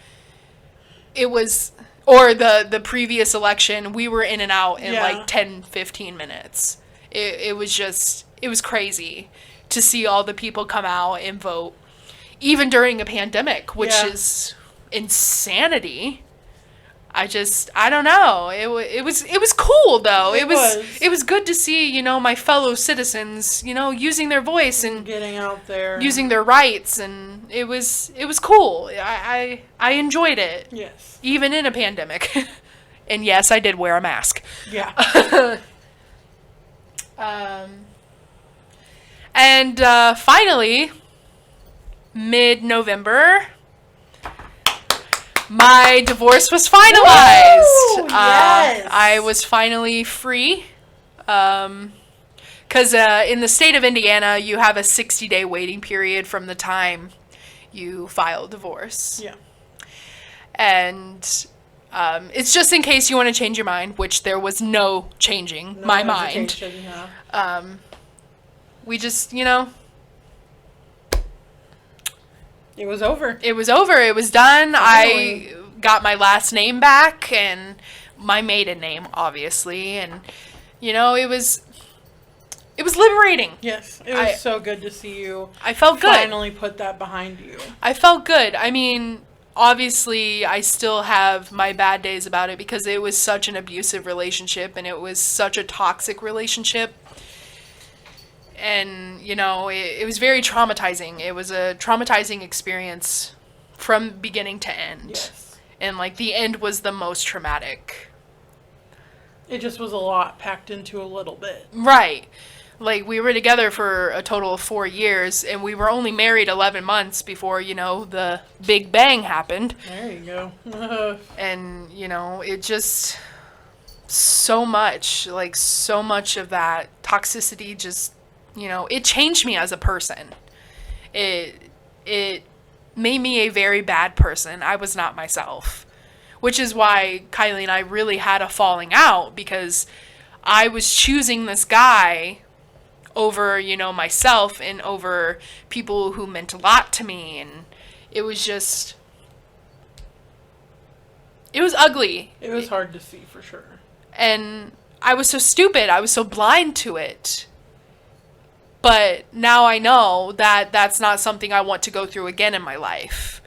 Speaker 1: it was... Or the previous election, we were in and out in like 10, 15 minutes. It was crazy to see all the people come out and vote, even during a pandemic, which is insanity. I don't know. It was cool though. It was good to see, you know, my fellow citizens, you know, using their voice and
Speaker 2: getting out there,
Speaker 1: using their rights, and it was cool. I enjoyed it.
Speaker 2: Yes.
Speaker 1: Even in a pandemic. And yes, I did wear a mask.
Speaker 2: Yeah.
Speaker 1: And finally, mid-November, my divorce was finalized.
Speaker 2: Woo! Yes.
Speaker 1: I was finally free. Because in the state of Indiana, you have a 60-day waiting period from the time you file divorce.
Speaker 2: Yeah.
Speaker 1: And it's just in case you want to change your mind, which there was no changing my mind.
Speaker 2: Yeah.
Speaker 1: We just, you know...
Speaker 2: It was over.
Speaker 1: It was over. It was done.
Speaker 2: Finally.
Speaker 1: I got my last name back and my maiden name, obviously. And, you know, it was liberating.
Speaker 2: Yes. It was so good to see you.
Speaker 1: I felt good.
Speaker 2: Finally put that behind you.
Speaker 1: I felt good. I mean, obviously, I still have my bad days about it because it was such an abusive relationship and it was such a toxic relationship. And, you know, it was very traumatizing. It was a traumatizing experience from beginning to end.
Speaker 2: Yes.
Speaker 1: And, like, the end was the most traumatic.
Speaker 2: It just was a lot packed into a little bit.
Speaker 1: Right. Like, we were together for a total of 4 years, and we were only married 11 months before, the Big Bang happened.
Speaker 2: There you go.
Speaker 1: And, it just, so much of that toxicity just, it changed me as a person. It made me a very bad person. I was not myself. Which is why Kylie and I really had a falling out, because I was choosing this guy over, myself and over people who meant a lot to me. And it was just, it was ugly.
Speaker 2: It was hard to see for sure.
Speaker 1: And I was so stupid. I was so blind to it. But now I know that that's not something I want to go through again in my life.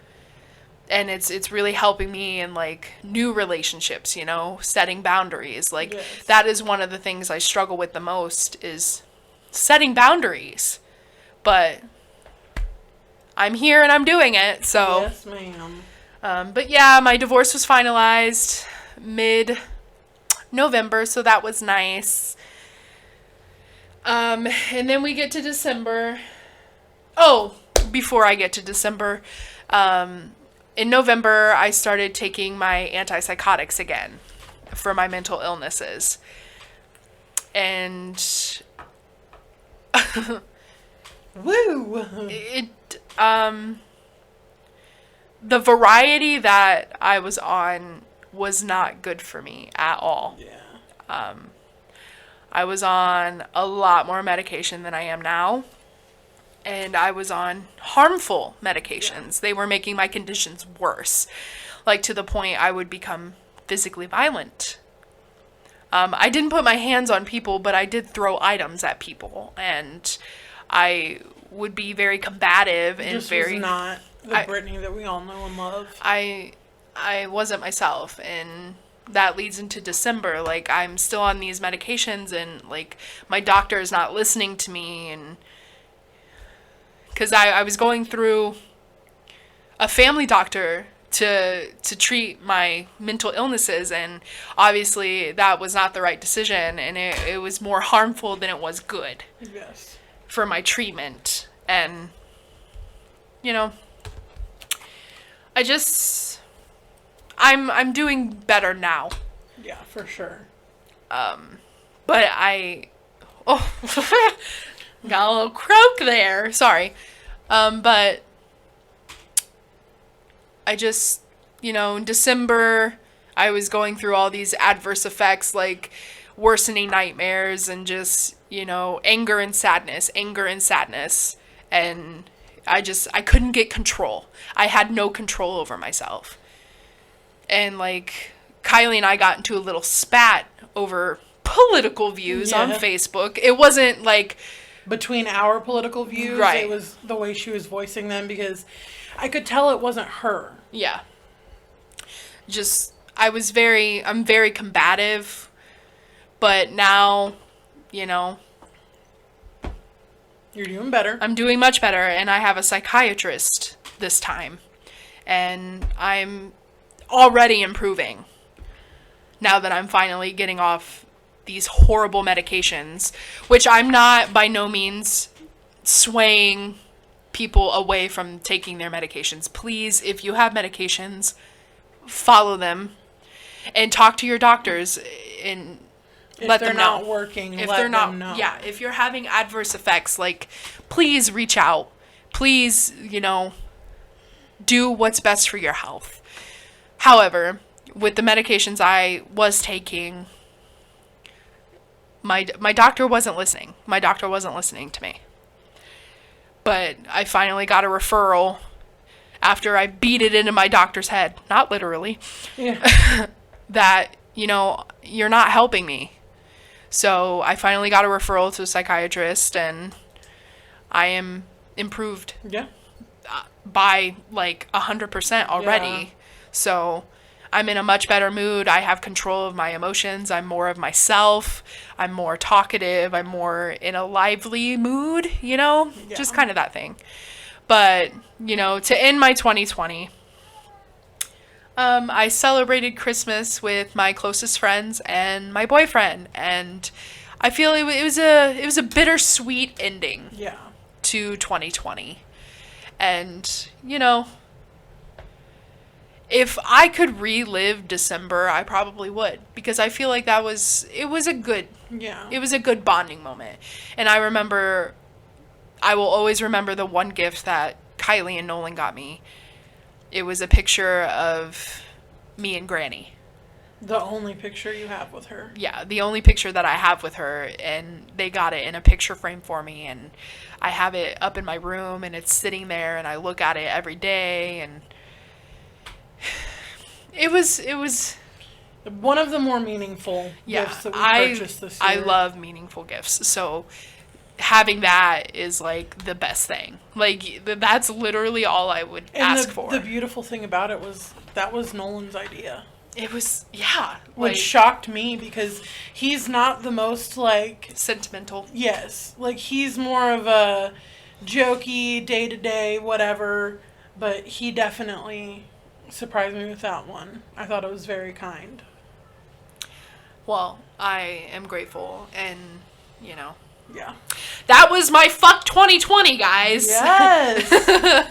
Speaker 1: And it's really helping me in, like, new relationships, setting boundaries. Like,
Speaker 2: Yes.
Speaker 1: That is one of the things I struggle with the most, is setting boundaries. But I'm here and I'm doing it, so.
Speaker 2: Yes, ma'am.
Speaker 1: But yeah, my divorce was finalized mid-November, so that was nice. And then we get to December. Oh, before I get to December, in November, I started taking my antipsychotics again for my mental illnesses. And
Speaker 2: Woo!
Speaker 1: the variety that I was on was not good for me at all.
Speaker 2: Yeah.
Speaker 1: I was on a lot more medication than I am now. And I was on harmful medications. They were making my conditions worse. Like, to the point I would become physically violent. I didn't put my hands on people, but I did throw items at people. And I would be very combative and
Speaker 2: This
Speaker 1: very...
Speaker 2: was not the
Speaker 1: I-
Speaker 2: Brittany that we all know and love.
Speaker 1: I wasn't myself, and that leads into December. Like, I'm still on these medications, and, like, my doctor is not listening to me, and because I was going through a family doctor to treat my mental illnesses, and obviously that was not the right decision, and it was more harmful than it was good
Speaker 2: Yes.
Speaker 1: for my treatment. And I'm doing better now.
Speaker 2: Yeah, for sure.
Speaker 1: But got a little croak there. Sorry. But I just, in December, I was going through all these adverse effects, like worsening nightmares and just, anger and sadness. And I couldn't get control. I had no control over myself. And, like, Kylie and I got into a little spat over political views on
Speaker 2: Yeah.
Speaker 1: Facebook. It wasn't like...
Speaker 2: Between our political views,
Speaker 1: Right.
Speaker 2: It was the way she was voicing them, because I could tell it wasn't her.
Speaker 1: Yeah. Just, I'm very combative, but now,
Speaker 2: You're doing better.
Speaker 1: I'm doing much better, and I have a psychiatrist this time, and I'm already improving now that I'm finally getting off these horrible medications, which I'm not by no means swaying people away from taking their medications. Please, if you have medications, follow them and talk to your doctors and
Speaker 2: If
Speaker 1: let
Speaker 2: they're
Speaker 1: them know.
Speaker 2: not working,
Speaker 1: If
Speaker 2: let
Speaker 1: they're not,
Speaker 2: them know.
Speaker 1: yeah, if you're having adverse effects, like, please reach out. Please, do what's best for your health. However, with the medications I was taking, my doctor wasn't listening. My doctor wasn't listening to me. But I finally got a referral after I beat it into my doctor's head, not literally,
Speaker 2: Yeah.
Speaker 1: that, you're not helping me. So I finally got a referral to a psychiatrist, and I am improved
Speaker 2: Yeah.
Speaker 1: by like 100% already.
Speaker 2: Yeah.
Speaker 1: So I'm in a much better mood. I have control of my emotions. I'm more of myself. I'm more talkative. I'm more in a lively mood, just kind of that thing. But, to end my 2020, I celebrated Christmas with my closest friends and my boyfriend, and I feel it was a bittersweet ending
Speaker 2: Yeah.
Speaker 1: to 2020. And, you know, if I could relive December, I probably would, because I feel like it was a good bonding moment. And I will always remember the one gift that Kylie and Nolan got me. It was a picture of me and Granny.
Speaker 2: The only picture you have with her.
Speaker 1: Yeah, the only picture that I have with her, and they got it in a picture frame for me, and I have it up in my room, and it's sitting there, and I look at it every day, and it was
Speaker 2: one of the more meaningful gifts that we purchased this year.
Speaker 1: I love meaningful gifts, so having that is like the best thing. Like, that's literally all I would ask for.
Speaker 2: The beautiful thing about it was that was Nolan's idea.
Speaker 1: It was, yeah.
Speaker 2: Which shocked me, because he's not the most, like...
Speaker 1: sentimental.
Speaker 2: Yes. Like, he's more of a jokey, day-to-day, whatever. But he definitely surprised me with that one. I thought it was very kind.
Speaker 1: Well, I am grateful, and, you know...
Speaker 2: Yeah.
Speaker 1: That was my fuck 2020, guys.
Speaker 2: Yes.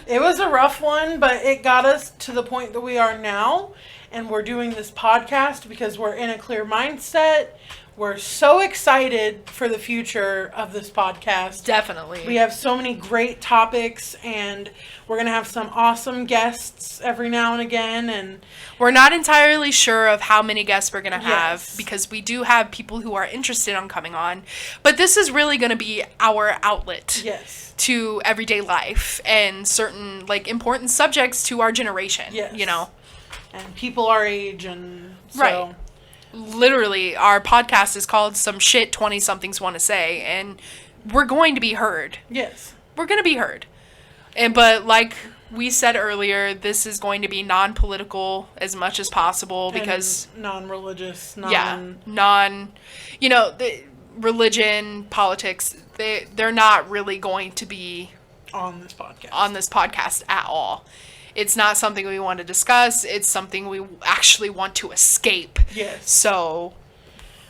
Speaker 2: It was a rough one, but it got us to the point that we are now. And we're doing this podcast because we're in a clear mindset. We're so excited for the future of this podcast.
Speaker 1: Definitely.
Speaker 2: We have so many great topics, and we're going to have some awesome guests every now and again. And
Speaker 1: we're not entirely sure of how many guests we're going to have,
Speaker 2: Yes.
Speaker 1: because we do have people who are interested on coming on. But this is really going to be our outlet.
Speaker 2: Yes.
Speaker 1: To everyday life and certain, like, important subjects to our generation.
Speaker 2: Yes.
Speaker 1: You know?
Speaker 2: And people our age, and so...
Speaker 1: Right. Literally, our podcast is called Some Shit 20-somethings Want to Say, and we're going to be heard.
Speaker 2: Yes.
Speaker 1: We're going to be heard. But like we said earlier, this is going to be non-political as much as possible, because...
Speaker 2: And non-religious,
Speaker 1: you know, the religion, politics, they're not really going to be...
Speaker 2: on this podcast.
Speaker 1: On this podcast at all. It's not something we want to discuss. It's something we actually want to escape.
Speaker 2: Yes.
Speaker 1: So.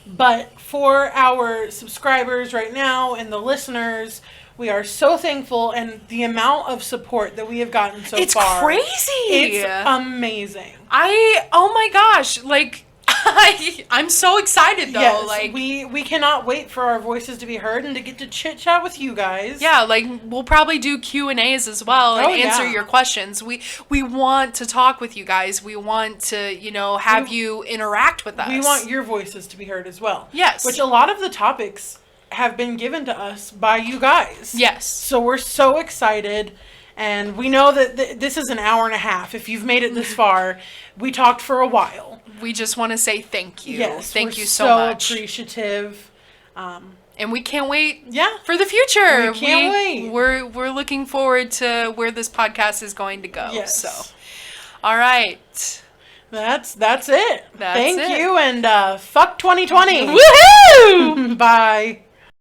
Speaker 2: But for our subscribers right now and the listeners, we are so thankful, and the amount of support that we have gotten so far.
Speaker 1: It's crazy.
Speaker 2: It's amazing.
Speaker 1: Oh my gosh, like, I'm so excited though.
Speaker 2: Yes,
Speaker 1: like,
Speaker 2: we cannot wait for our voices to be heard and to get to chit chat with you guys.
Speaker 1: Yeah, like, we'll probably do Q&As as well and answer your questions. We want to talk with you guys. We want to, you know, have you interact with us.
Speaker 2: We want your voices to be heard as well.
Speaker 1: Yes.
Speaker 2: Which a lot of the topics have been given to us by you guys.
Speaker 1: Yes.
Speaker 2: So we're so excited. And we know that this is an hour and a half. If you've made it this far, we talked for a while.
Speaker 1: We just want to say thank you.
Speaker 2: Yes,
Speaker 1: thank you
Speaker 2: so
Speaker 1: much.
Speaker 2: Appreciative.
Speaker 1: And we can't wait
Speaker 2: Yeah.
Speaker 1: for the future.
Speaker 2: We can't wait.
Speaker 1: We're looking forward to where this podcast is going to go.
Speaker 2: Yes.
Speaker 1: So, all right.
Speaker 2: That's it.
Speaker 1: That's
Speaker 2: Thank
Speaker 1: it.
Speaker 2: you, and fuck 2020.
Speaker 1: Woohoo!
Speaker 2: Bye.